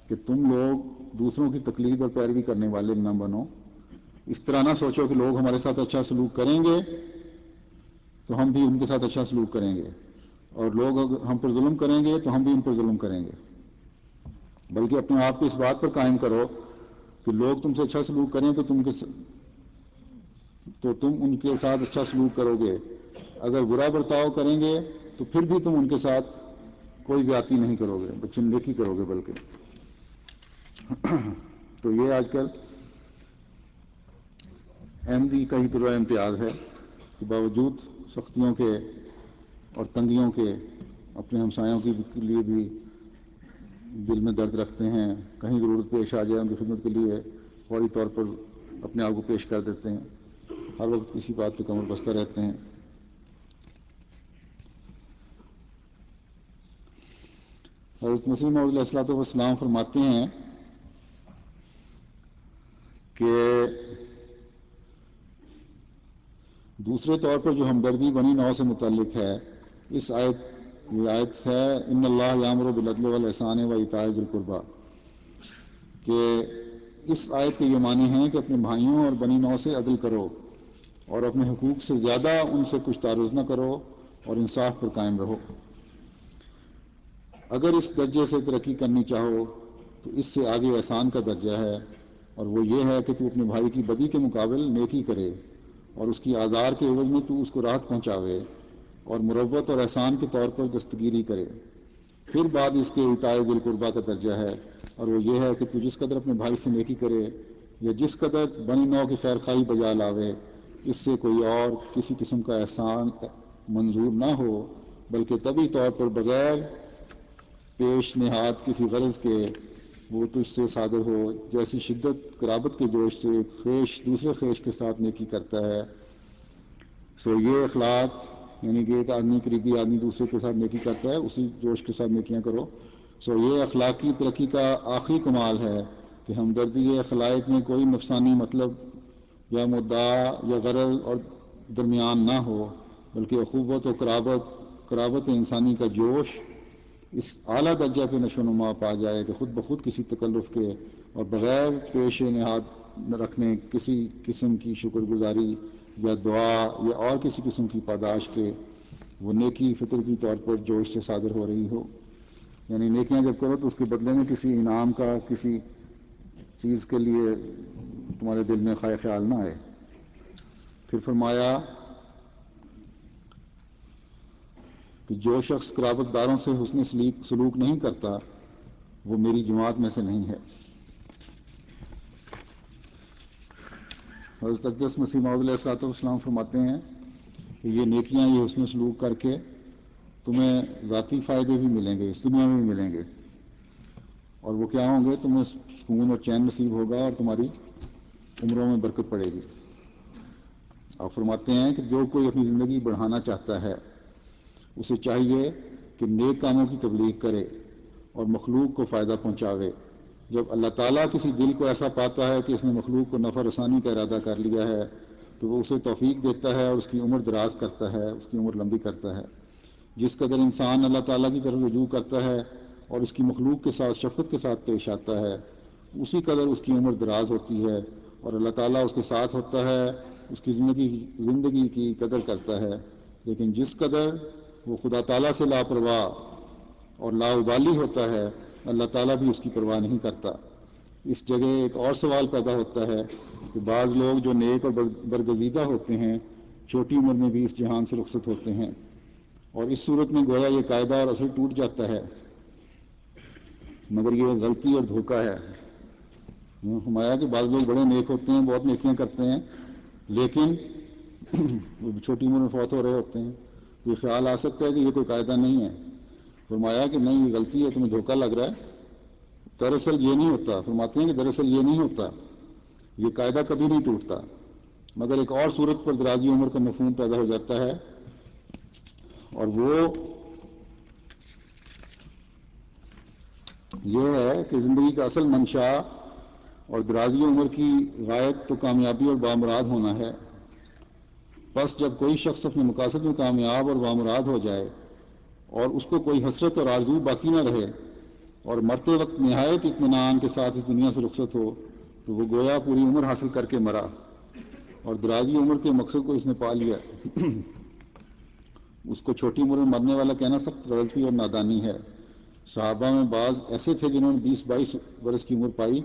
کہ تم لوگ دوسروں کی تقلید اور پیروی کرنے والے نہ بنو، اس طرح نہ سوچو کہ لوگ ہمارے ساتھ اچھا سلوک کریں گے تو ہم بھی ان کے ساتھ اچھا سلوک کریں گے، اور لوگ اگر ہم پر ظلم کریں گے تو ہم بھی ان پر ظلم کریں گے، بلکہ اپنے آپ کو اس بات پر قائم کرو کہ لوگ تم سے اچھا سلوک کریں تو تم ان کے ساتھ اچھا سلوک کرو گے، اگر برا برتاؤ کریں گے تو پھر بھی تم ان کے ساتھ کوئی زیادتی نہیں کرو گے، بلکہ نیکی کرو گے بلکہ۔ تو یہ آج کل احمدی کا ہی طلوع امتیاز ہے کہ باوجود سختیوں کے اور تنگیوں کے اپنے ہمسایوں کے لیے بھی دل میں درد رکھتے ہیں، کہیں ضرورت پیش آ جائے ان کی خدمت کے لیے فوری طور پر اپنے آپ کو پیش کر دیتے ہیں، ہر وقت کسی بات پہ کمر بستہ رہتے ہیں۔ حضرت مسیح موعود علیہ الصلوۃ والسلام فرماتے ہیں کہ دوسرے طور پر جو ہمدردی بنی نوع سے متعلق ہے، اس یہ آیت ہے ان اللہ یامر بالعدل والاحسان وایتاء ذی القربی، کہ اس آیت کے یہ معنی ہیں کہ اپنے بھائیوں اور بنی نوع سے عدل کرو اور اپنے حقوق سے زیادہ ان سے کچھ تعرض نہ کرو اور انصاف پر قائم رہو۔ اگر اس درجے سے ترقی کرنی چاہو تو اس سے آگے احسان کا درجہ ہے، اور وہ یہ ہے کہ تو اپنے بھائی کی بدی کے مقابل نیکی کرے اور اس کی آزار کے عوض میں تو اس کو راحت پہنچاوے اور مروت اور احسان کے طور پر دستگیری کرے۔ پھر بعد اس کے ایتاء ذی القربی کا درجہ ہے، اور وہ یہ ہے کہ تو جس قدر اپنے بھائی سے نیکی کرے یا جس قدر بنی نوع کی خیر خواہی بجا لاوے، اس سے کوئی اور کسی قسم کا احسان منظور نہ ہو، بلکہ طبعی طور پر بغیر پیش نہاد کسی غرض کے وہ تجھ سے صادر ہو، جیسی شدت قرابت کے جوش سے ایک خیش دوسرے خیش کے ساتھ نیکی کرتا ہے۔ سو یہ اخلاق، یعنی کہ ایک آدمی قریبی آدمی دوسرے کے ساتھ نیکی کرتا ہے، اسی جوش کے ساتھ نیکیاں کرو۔ سو یہ اخلاقی ترقی کا آخری کمال ہے کہ ہمدردی خلائق میں کوئی نفسانی مطلب یا مدعا یا غرض اور درمیان نہ ہو، بلکہ اخوت و قرابت انسانی کا جوش اس اعلیٰ درجہ پہ نشو و نما پا جائے کہ خود بخود کسی تکلف کے اور بغیر پیش نہاد رکھنے کسی قسم کی شکر گزاری یا دعا یا اور کسی قسم کی پاداش کے وہ نیکی فطرتی طور پر جوش سے صادر ہو رہی ہو۔ یعنی نیکیاں جب کرو تو اس کے بدلے میں کسی انعام کا کسی چیز کے لیے تمہارے دل میں خیال نہ آئے۔ پھر فرمایا کہ جو شخص قرابت داروں سے حسن سلوک نہیں کرتا وہ میری جماعت میں سے نہیں ہے۔ حضرت اقدس مسیح موعود علیہ الصلوۃ والسلام فرماتے ہیں کہ یہ نیکیاں، یہ حسن سلوک کر کے تمہیں ذاتی فائدے بھی ملیں گے، اس دنیا میں بھی ملیں گے، اور وہ کیا ہوں گے؟ تمہیں سکون اور چین نصیب ہوگا اور تمہاری عمروں میں برکت پڑے گی۔ آپ فرماتے ہیں کہ جو کوئی اپنی زندگی بڑھانا چاہتا ہے اسے چاہیے کہ نیک کاموں کی تبلیغ کرے اور مخلوق کو فائدہ پہنچاوے۔ جب اللہ تعالیٰ کسی دل کو ایسا پاتا ہے کہ اس نے مخلوق کو نفع رسانی کا ارادہ کر لیا ہے تو وہ اسے توفیق دیتا ہے اور اس کی عمر دراز کرتا ہے، اس کی عمر لمبی کرتا ہے۔ جس قدر انسان اللہ تعالیٰ کی طرف رجوع کرتا ہے اور اس کی مخلوق کے ساتھ شفقت کے ساتھ پیش آتا ہے، اسی قدر اس کی عمر دراز ہوتی ہے اور اللہ تعالیٰ اس کے ساتھ ہوتا ہے، اس کی زندگی کی قدر کرتا ہے۔ لیکن جس قدر وہ خدا تعالیٰ سے لاپرواہ اور لاابالی ہوتا ہے، اللہ تعالیٰ بھی اس کی پرواہ نہیں کرتا۔ اس جگہ ایک اور سوال پیدا ہوتا ہے کہ بعض لوگ جو نیک اور برگزیدہ ہوتے ہیں چھوٹی عمر میں بھی اس جہان سے رخصت ہوتے ہیں، اور اس صورت میں گویا یہ قاعدہ اور اصل ٹوٹ جاتا ہے، مگر یہ غلطی اور دھوکہ ہے۔ فرمایا کہ بعض لوگ بڑے نیک ہوتے ہیں، بہت نیکیاں کرتے ہیں، لیکن وہ چھوٹی عمر میں فوت ہو رہے ہوتے ہیں، تو یہ خیال آ سکتا ہے کہ یہ کوئی قاعدہ نہیں ہے۔ فرمایا کہ نہیں، یہ غلطی ہے، تمہیں دھوکہ لگ رہا ہے، دراصل یہ نہیں ہوتا۔ فرماتے ہیں کہ دراصل یہ نہیں ہوتا، یہ قاعدہ کبھی نہیں ٹوٹتا، مگر ایک اور صورت پر درازی عمر کا مفہوم پیدا ہو جاتا ہے، اور وہ یہ ہے کہ زندگی کا اصل منشا اور درازی عمر کی غایت تو کامیابی اور بامراد ہونا ہے. بس جب کوئی شخص اپنے مقاصد میں کامیاب اور بامراد ہو جائے اور اس کو کوئی حسرت اور آرزو باقی نہ رہے اور مرتے وقت نہایت اطمینان کے ساتھ اس دنیا سے رخصت ہو تو وہ گویا پوری عمر حاصل کر کے مرا اور درازی عمر کے مقصد کو اس نے پا لیا. اس کو چھوٹی عمر میں مرنے والا کہنا سخت غلطی اور نادانی ہے. صحابہ میں بعض ایسے تھے جنہوں نے 20-22 برس کی عمر پائی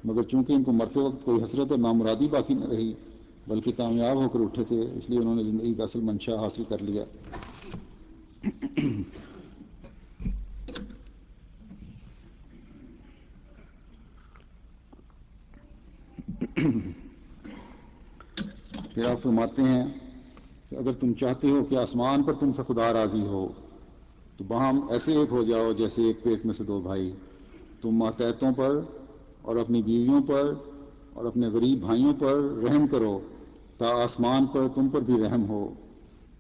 مگر چونکہ ان کو مرتے وقت کوئی حسرت اور نامرادی باقی نہ رہی بلکہ کامیاب ہو کر اٹھے تھے، اس لیے انہوں نے زندگی کا اصل منشا حاصل کر لیا. پھر آپ فرماتے ہیں کہ اگر تم چاہتے ہو کہ آسمان پر تم سے خدا راضی ہو تو باہم ایسے ایک ہو جاؤ جیسے ایک پیٹ میں سے دو بھائی. تم ماتحتوں پر اور اپنی بیویوں پر اور اپنے غریب بھائیوں پر رحم کرو تا آسمان پر تم پر بھی رحم ہو.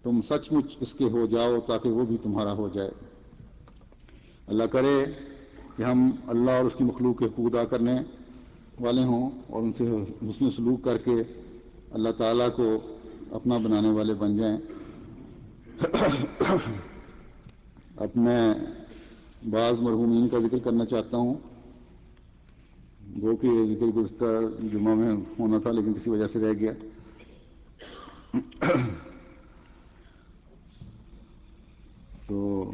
تم سچ مچ اس کے ہو جاؤ تاکہ وہ بھی تمہارا ہو جائے. اللہ کرے کہ ہم اللہ اور اس کی مخلوق کے حقوق ادا کرنے والے ہوں اور ان سے حسن سلوک کر کے اللہ تعالیٰ کو اپنا بنانے والے بن جائیں. اب میں بعض مرحومین کا ذکر کرنا چاہتا ہوں جو کہ یہ ذکر گزشتہ جمعہ میں ہونا تھا لیکن کسی وجہ سے رہ گیا. تو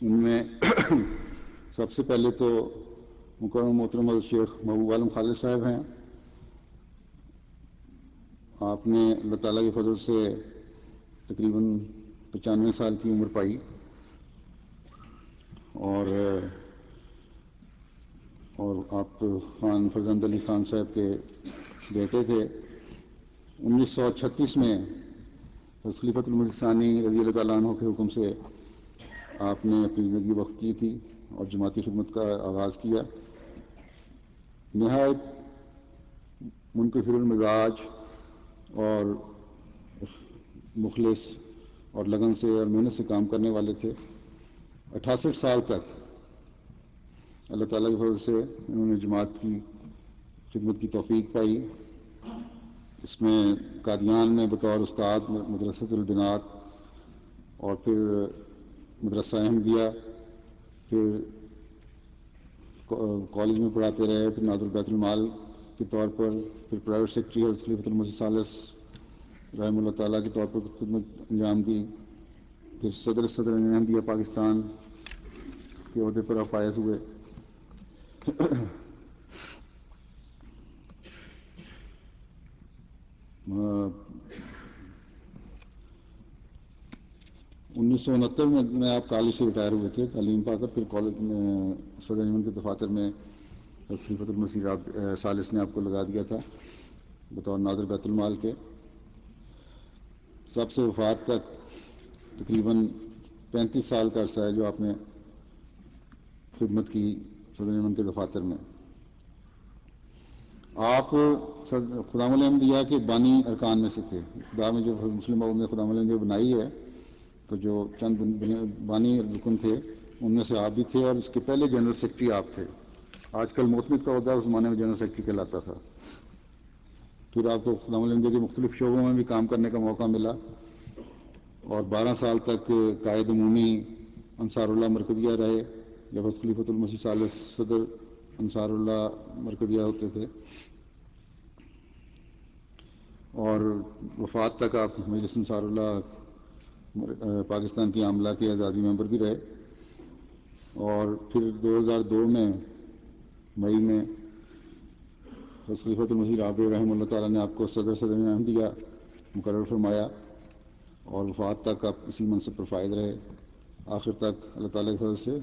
ان میں سب سے پہلے تو مکرم محترم حضرت شیخ محبوب عالم خالد صاحب ہیں. آپ نے اللہ تعالیٰ کے فضل سے تقریباً 95 سال کی عمر پائی اور آپ خان فرزند علی خان صاحب کے بیٹے تھے. 1936 میں خلیفۃ المسیح ثانی رضی اللہ تعالیٰ عنہ کے حکم سے آپ نے اپنی زندگی وقف کی تھی اور جماعتی خدمت کا آغاز کیا. نہایت منکسر المزاج اور مخلص اور لگن سے اور محنت سے کام کرنے والے تھے. 68 سال تک اللہ تعالیٰ کی فضل سے انہوں نے جماعت کی خدمت کی توفیق پائی. اس میں قادیان میں بطور استاد مدرسۃ البنات اور پھر مدرسہ احمدیہ، پھر کالج میں پڑھاتے رہے، پھر ناظر بیت المال کے طور پر، پھر پرائیویٹ سیکرٹری حضرت خلیفۃ المسیح ثالث رحمہ اللہ تعالیٰ کے طور پر خدمت انجام دی. پھر صدر احمدیہ پاکستان کے عہدے پر فائز ہوئے. 1969 میں آپ کالج سے ریٹائر ہوئے تھے تعلیم پا کر. پھر کالج میں صدر انجمن کے دفاتر میں خلیفۃ المسیح ثالث نے آپ کو لگا دیا تھا بطور ناظر بیت المال کے. سب سے وفات تک تقریباً 35 سال کا عرصہ ہے جو آپ نے خدمت کی صدر انجمن کے دفاتر میں. آپ خدام الانبیاء کے بانی ارکان میں سے تھے. خدا میں جو مسلم قوم نے خدام الانبیاء بنائی ہے تو جو چند بانی رکن تھے ان میں سے آپ بھی تھے اور اس کے پہلے جنرل سیکرٹری آپ تھے. آج کل معتمد کا عہدہ اس زمانے میں جنرل سیکرٹری کہلاتا تھا. پھر آپ کو خدام الانبیاء کے مختلف شعبوں میں بھی کام کرنے کا موقع ملا اور 12 سال تک قائد عمومی انصار اللہ مرکزیہ رہے جب خلیفۃ المسیح ثالث صدر انصار اللہ مرکزیہ ہوتے تھے. اور وفات تک آپ مجلس انصار اللہ پاکستان کی عاملہ کے اعزازی ممبر بھی رہے. اور پھر 2002 میں مئی میں خلیفۃ المسیح رابع رحمہ اللہ تعالیٰ نے آپ کو صدر احمدیہ مقرر فرمایا اور وفات تک آپ اسی منصب پر فائز رہے. آخر تک اللہ تعالیٰ کی فضل سے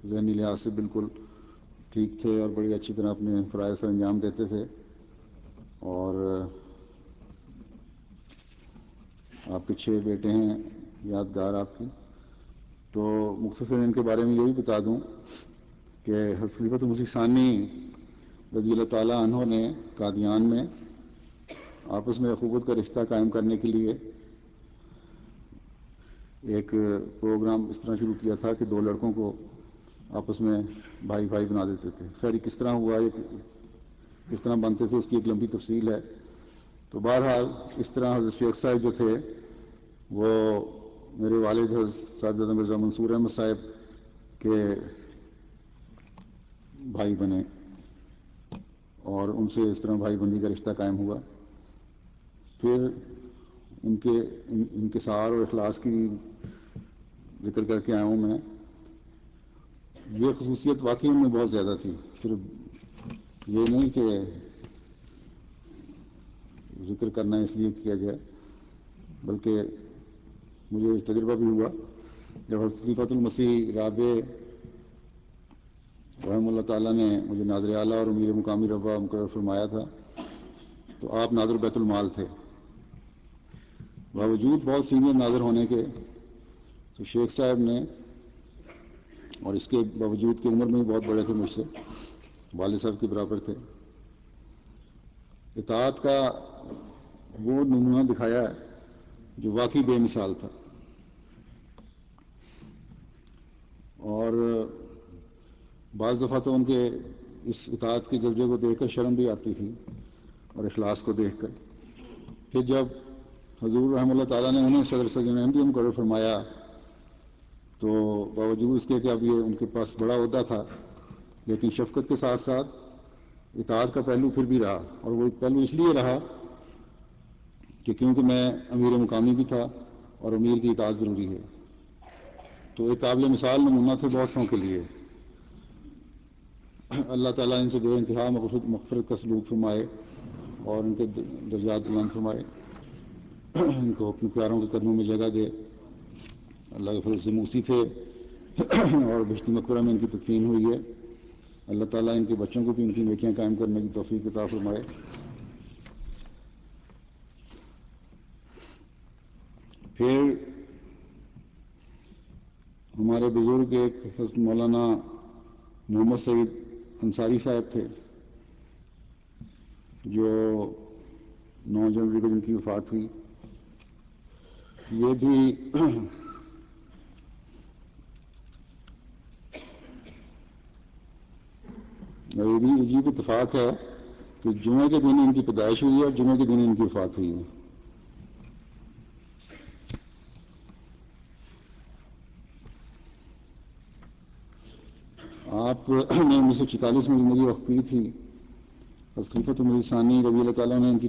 ذہنی لحاظ سے بالکل ٹھیک تھے اور بڑی اچھی طرح اپنے فرائض سر انجام دیتے تھے. اور آپ کے 6 بیٹے ہیں یادگار آپ کی. تو مختصر ان کے بارے میں یہ بھی بتا دوں کہ حضرت خلیفۃ المسیح ثانی رضی اللہ تعالیٰ عنہ نے قادیان میں آپس میں اخوت کا رشتہ قائم کرنے کے لیے ایک پروگرام اس طرح شروع کیا تھا کہ 2 لڑکوں کو آپس میں بھائی بھائی بنا دیتے تھے. خیر کس طرح ہوا، کس طرح بنتے تھے، اس کی ایک لمبی تفصیل ہے. تو بہرحال اس طرح حضرت شیخ صاحب جو تھے وہ میرے والد حضرت صاحبزادہ مرزا منصور احمد صاحب کے بھائی بنے اور ان سے اس طرح بھائی بندی کا رشتہ قائم ہوا. پھر ان کے انکسار اور اخلاص کی ذکر کر کے آیا ہوں میں. یہ خصوصیت واقعی ان میں بہت زیادہ تھی. صرف یہ نہیں کہ ذکر کرنا اس لیے کیا جائے، بلکہ مجھے تجربہ بھی ہوا جب حضرت خلیفۃ المسیح رابع رحمہ اللہ تعالیٰ نے مجھے ناظر اعلیٰ اور امیر مقامی ربوہ مقرر فرمایا تھا تو آپ ناظر بیت المال تھے. باوجود بہت سینئر ناظر ہونے کے تو شیخ صاحب نے، اور اس کے باوجود کہ عمر میں بہت بڑے تھے مجھ سے، والد صاحب کے برابر تھے، اطاعت کا وہ نمونہ دکھایا ہے جو واقعی بے مثال تھا. اور بعض دفعہ تو ان کے اس اطاعت کے جذبے کو دیکھ کر شرم بھی آتی تھی اور اخلاص کو دیکھ کر. پھر جب حضور رحمہ اللہ تعالیٰ نے انہیں صدر سجن احمدیہ مقرر فرمایا تو باوجود اس کے کہ اب یہ ان کے پاس بڑا عہدہ تھا، لیکن شفقت کے ساتھ ساتھ اطاعت کا پہلو پھر بھی رہا. اور وہ پہلو اس لیے رہا کہ کیونکہ میں امیر مقامی بھی تھا اور امیر کی اطاعت ضروری ہے. تو ایک قابل مثال نمونہ تھے بہت سوں کے لیے. اللہ تعالیٰ ان سے بے انتہا مغفرت کا سلوک فرمائے اور ان کے درجات بلند فرمائے، ان کو اپنے پیاروں کے قدموں میں جگہ دے. اللہ کے فضل سے موسی تھے اور بہشتی مقبرہ میں ان کی تدفین ہوئی ہے. اللہ تعالیٰ ان کے بچوں کو بھی ان کی نیکیاں قائم کرنے کی توفیق عطا فرمائے. پھر ہمارے بزرگ ایک حضرت مولانا محمد سعید انصاری صاحب تھے جو 9 جنوری کو جن کی وفات ہوئی. یہ بھی عجیب اتفاق ہے کہ جمعہ کے دن ان کی پیدائش ہوئی ہے اور جمعہ کے دن ان کی وفات ہوئی ہے. آپ نے 1946 میں زندگی وقف کی تھی. حضرت خلیفۃ المسیح ثانی رضی اللہ تعالیٰ نے ان کی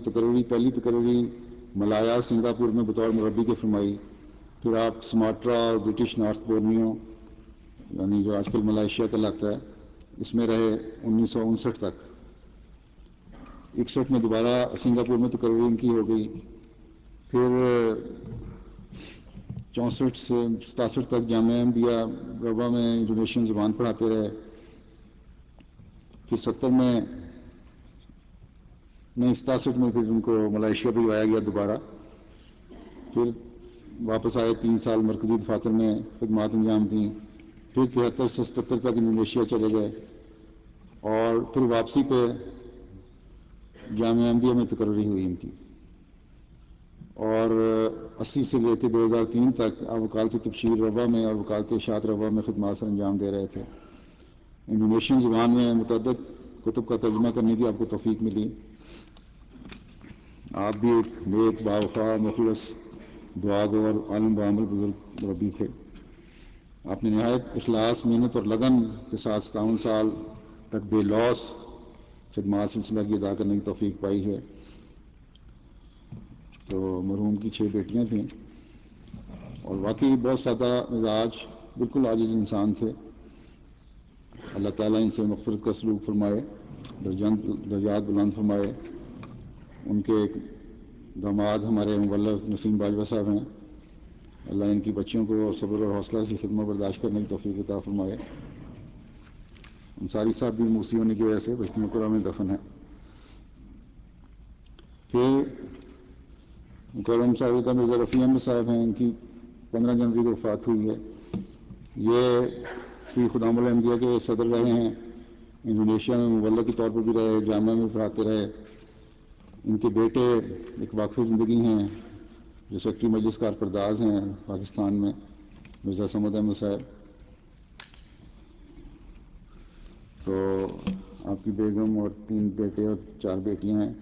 پہلی تقرری ملایا سنگاپور میں بطور مربی کے فرمائی. پھر آپ سماٹرا اور برٹش نارتھ بورنیو یعنی جو آج کل ملائیشیا کہلاتا ہے اس میں رہے 1959 تک. 61 میں دوبارہ سنگاپور میں تقرری ان کی ہو گئی. پھر 64 سے 67 تک جامعہ احمدیہ ربوہ میں انڈونیشین زبان پڑھاتے رہے. پھر 67 میں پھر ان کو ملائیشیا بھجوایا گیا دوبارہ. پھر واپس آئے 3 سال مرکزی دفاتر میں خدمات انجام دیں. پھر 73 سے 77 تک انڈونیشیا چلے گئے اور پھر واپسی پہ جامعہ احمدیہ میں تقرری ہوئی ان کی. اور 80 سے لے کے 2003 تک آپ وکالت تبشیر ربوہ میں اور وکالت اشاعت ربوہ میں خدمات سر انجام دے رہے تھے. انڈونیشین زبان میں متعدد کتب کا ترجمہ کرنے کی آپ کو توفیق ملی. آپ بھی ایک نیک باوفا مخلص دعاگو اور عالم بعمل بزرگ مربی تھے. آپ نے نہایت اخلاص، محنت اور لگن کے ساتھ 57 سال تک بے لوث خدمات سلسلہ کی ادا کرنے کی توفیق پائی ہے. تو مرحوم کی 6 بیٹیاں تھیں اور واقعی بہت سادہ مزاج، بالکل عاجز انسان تھے. اللہ تعالیٰ ان سے مغفرت کا سلوک فرمائے، درجات بلند فرمائے. ان کے ایک داماد ہمارے مبلغ نسیم باجوہ صاحب ہیں، اللہ ان کی بچیوں کو صبر اور حوصلہ سے صدمہ برداشت کرنے کی توفیق عطا فرمائے. انصاری صاحب بھی موسی ہونے کی وجہ سے بہشتی مقبرہ میں دفن ہے. پھر مکرم صاحب مرزا رفیع احمد صاحب ہیں، ان کی 15 جنوری کو وفات ہوئی ہے. یہ بھی خدام الاحمدیہ کے صدر رہے ہیں، انڈونیشیا میں مبلغ کے طور پر بھی رہے، جامعہ میں پڑھاتے رہے. ان کے بیٹے ایک واقف زندگی ہیں جو سیکٹری مجلس کارپرداز ہیں پاکستان میں، مرزا صمد احمد صاحب، تو آپ کی بیگم اور 3 بیٹے اور 4 بیٹیاں ہیں.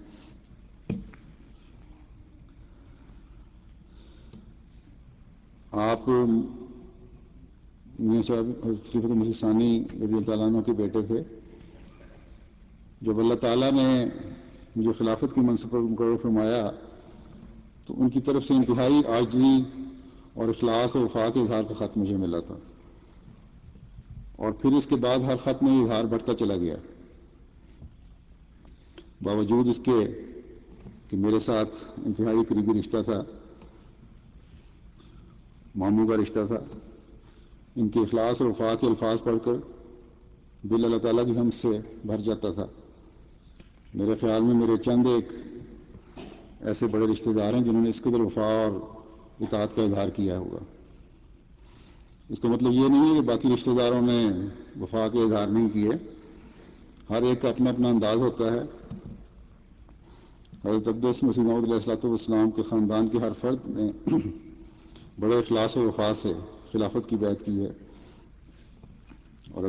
آپ میاں صاحب حضرت خلیفۃ المسیح ثانی رضی اللہ تعالیٰ عنہ کے بیٹے تھے. جب اللہ تعالیٰ نے مجھے خلافت کے منصب پر مقرر فرمایا تو ان کی طرف سے انتہائی عاجزی اور اخلاص اور وفا کے اظہار کا خط مجھے ملا تھا، اور پھر اس کے بعد ہر خط میں اظہار بڑھتا چلا گیا، باوجود اس کے کہ میرے ساتھ انتہائی قریبی رشتہ تھا، ماموں کا رشتہ تھا. ان کے اخلاص اور وفا کے الفاظ پڑھ کر دل اللہ تعالیٰ کی حمد سے بھر جاتا تھا. میرے خیال میں میرے چند ایک ایسے بڑے رشتہ دار ہیں جنہوں نے اس قدر وفا اور اطاعت کا اظہار کیا ہوگا. اس کا مطلب یہ نہیں ہے کہ باقی رشتہ داروں نے وفا کے اظہار نہیں کیے، ہر ایک کا اپنا اپنا انداز ہوتا ہے. حضرت اقدس مسیح موعود علیہ الصلوۃ والسلام کے خاندان کے ہر فرد نے بڑے اخلاص و وفا سے خلافت کی بیعت کی ہے، اور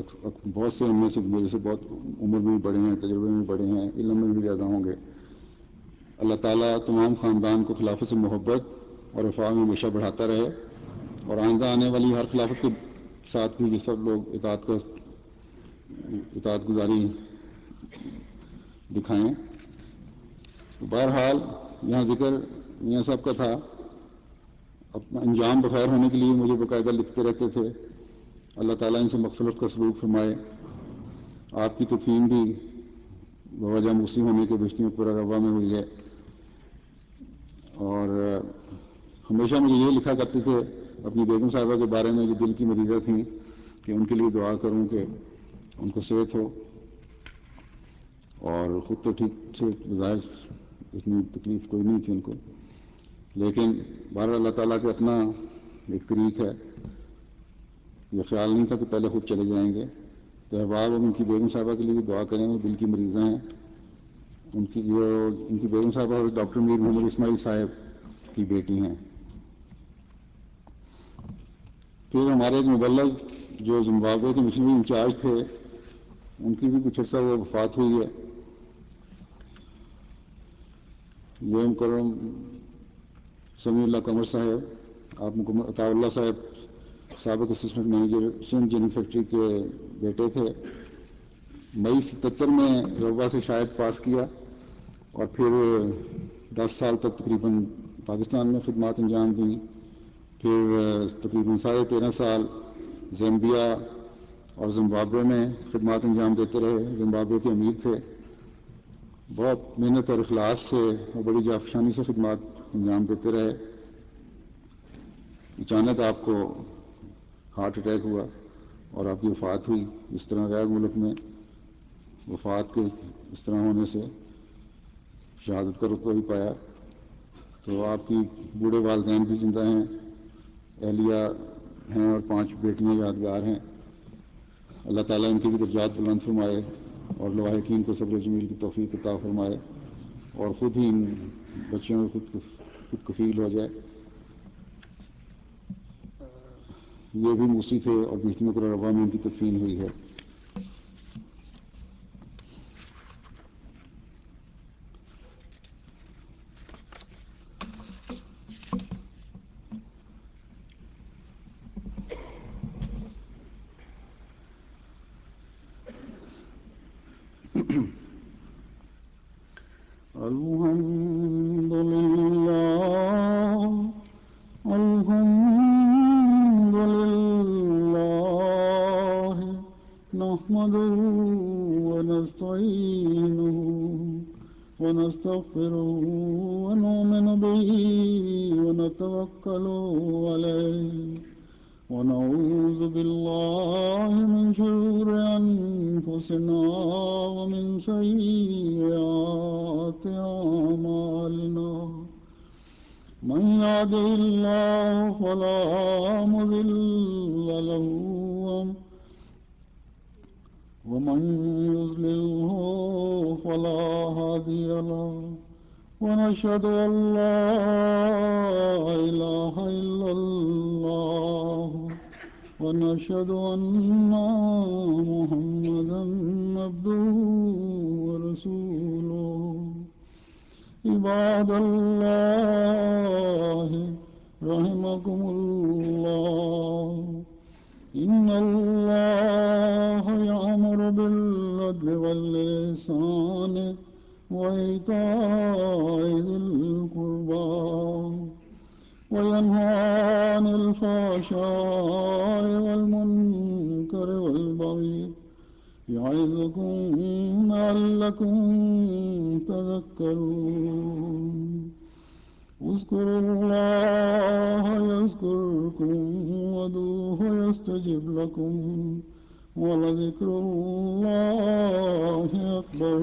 بہت سے ان میں سے میرے سے بہت عمر میں بھی بڑے ہیں، تجربے میں بڑے ہیں، علم میں بھی زیادہ ہوں گے. اللہ تعالیٰ تمام خاندان کو خلافت سے محبت اور وفا میں ہمیشہ بڑھاتا رہے، اور آئندہ آنے والی ہر خلافت کے ساتھ بھی سب لوگ اطاعت گزاری دکھائیں. بہرحال یہاں ذکر میاں صاحب کا تھا. اپنا انجام بخیر ہونے کے لیے مجھے باقاعدہ لکھتے رہتے تھے. اللہ تعالیٰ ان سے مغفرت کا سلوک فرمائے. آپ کی تدفین بھی بوجہ موسی ہونے کے بشتی میں پورا روا میں ہوئی ہے، اور ہمیشہ مجھے یہ لکھا کرتے تھے اپنی بیگم صاحبہ کے بارے میں جو دل کی مریضہ تھیں کہ ان کے لیے دعا کروں کہ ان کو صحت ہو، اور خود تو ٹھیک سے ظاہر اتنی تکلیف کوئی نہیں تھی ان کو، لیکن بہرحال اللہ تعالیٰ کے اپنا ایک طریق ہے. یہ خیال نہیں تھا کہ پہلے خود چلے جائیں گے. تو احباب ان کی بیگم صاحبہ کے لیے بھی دعا کریں، وہ دل کی مریضہ ہیں. ان کی بیگم صاحبہ ڈاکٹر میر محمد اسماعیل صاحب کی بیٹی ہیں. پھر ہمارے ایک مبلغ جو زمبابوے کے مشنری انچارج تھے، ان کی بھی کچھ عرصہ وہ وفات ہوئی ہے. یہ مکرم سمیع اللہ قمر صاحب، آپ عطاء اللہ صاحب سابق اسسٹنٹ مینیجر سندھ جیننگ فیکٹری کے بیٹے تھے. مئی 77 میں روا سے شاید پاس کیا، اور پھر 10 سال تک تقریباً پاکستان میں خدمات انجام دیں. پھر تقریباً 13.5 سال زیمبیا اور زمبابوے میں خدمات انجام دیتے رہے. زمبابوے کے امیر تھے. بہت محنت اور اخلاص سے اور بڑی جافشانی سے خدمات انجام دیتے رہے. اچانک آپ کو ہارٹ اٹیک ہوا اور آپ کی وفات ہوئی. اس طرح غیر ملک میں وفات کے اس طرح ہونے سے شہادت کا رتبہ بھی پایا. تو آپ کی بوڑھے والدین بھی زندہ ہیں، اہلیہ ہیں، اور 5 بیٹیاں یادگار ہیں. اللہ تعالیٰ ان کے بھی درجات بلند فرمائے، اور لواحقین کو صبر جمیل کی توفیق عطا فرمائے، اور خود ہی ان بچوں میں خود کفیل ہو جائے. یہ بھی موسی تھے، اور بیچ میں روا میں ان کی تدفین ہوئی ہے. الحمد للہ الحمد للہ نحمده ونستعینه ونستغفره ونؤمن به ونتوکل علیہ ونعوذ باللہ من شرور انفسنا ومن سیئات اعمالنا من يهده الله فلا مضل له ومن يضلله فلا هادي له ونشهد أن لا إله إلا الله ونشهد أن محمدا عبده ورسوله عباد الله رحمكم الله إن الله يأمر بالعدل والإحسان وإيتاء ذي القربى وينهى عن الفحشاء والمنكر والبغي يعظكم لعلكم تذكرون اذكروا الله يذكركم وادعوه يستجب لكم ولذكر الله أكبر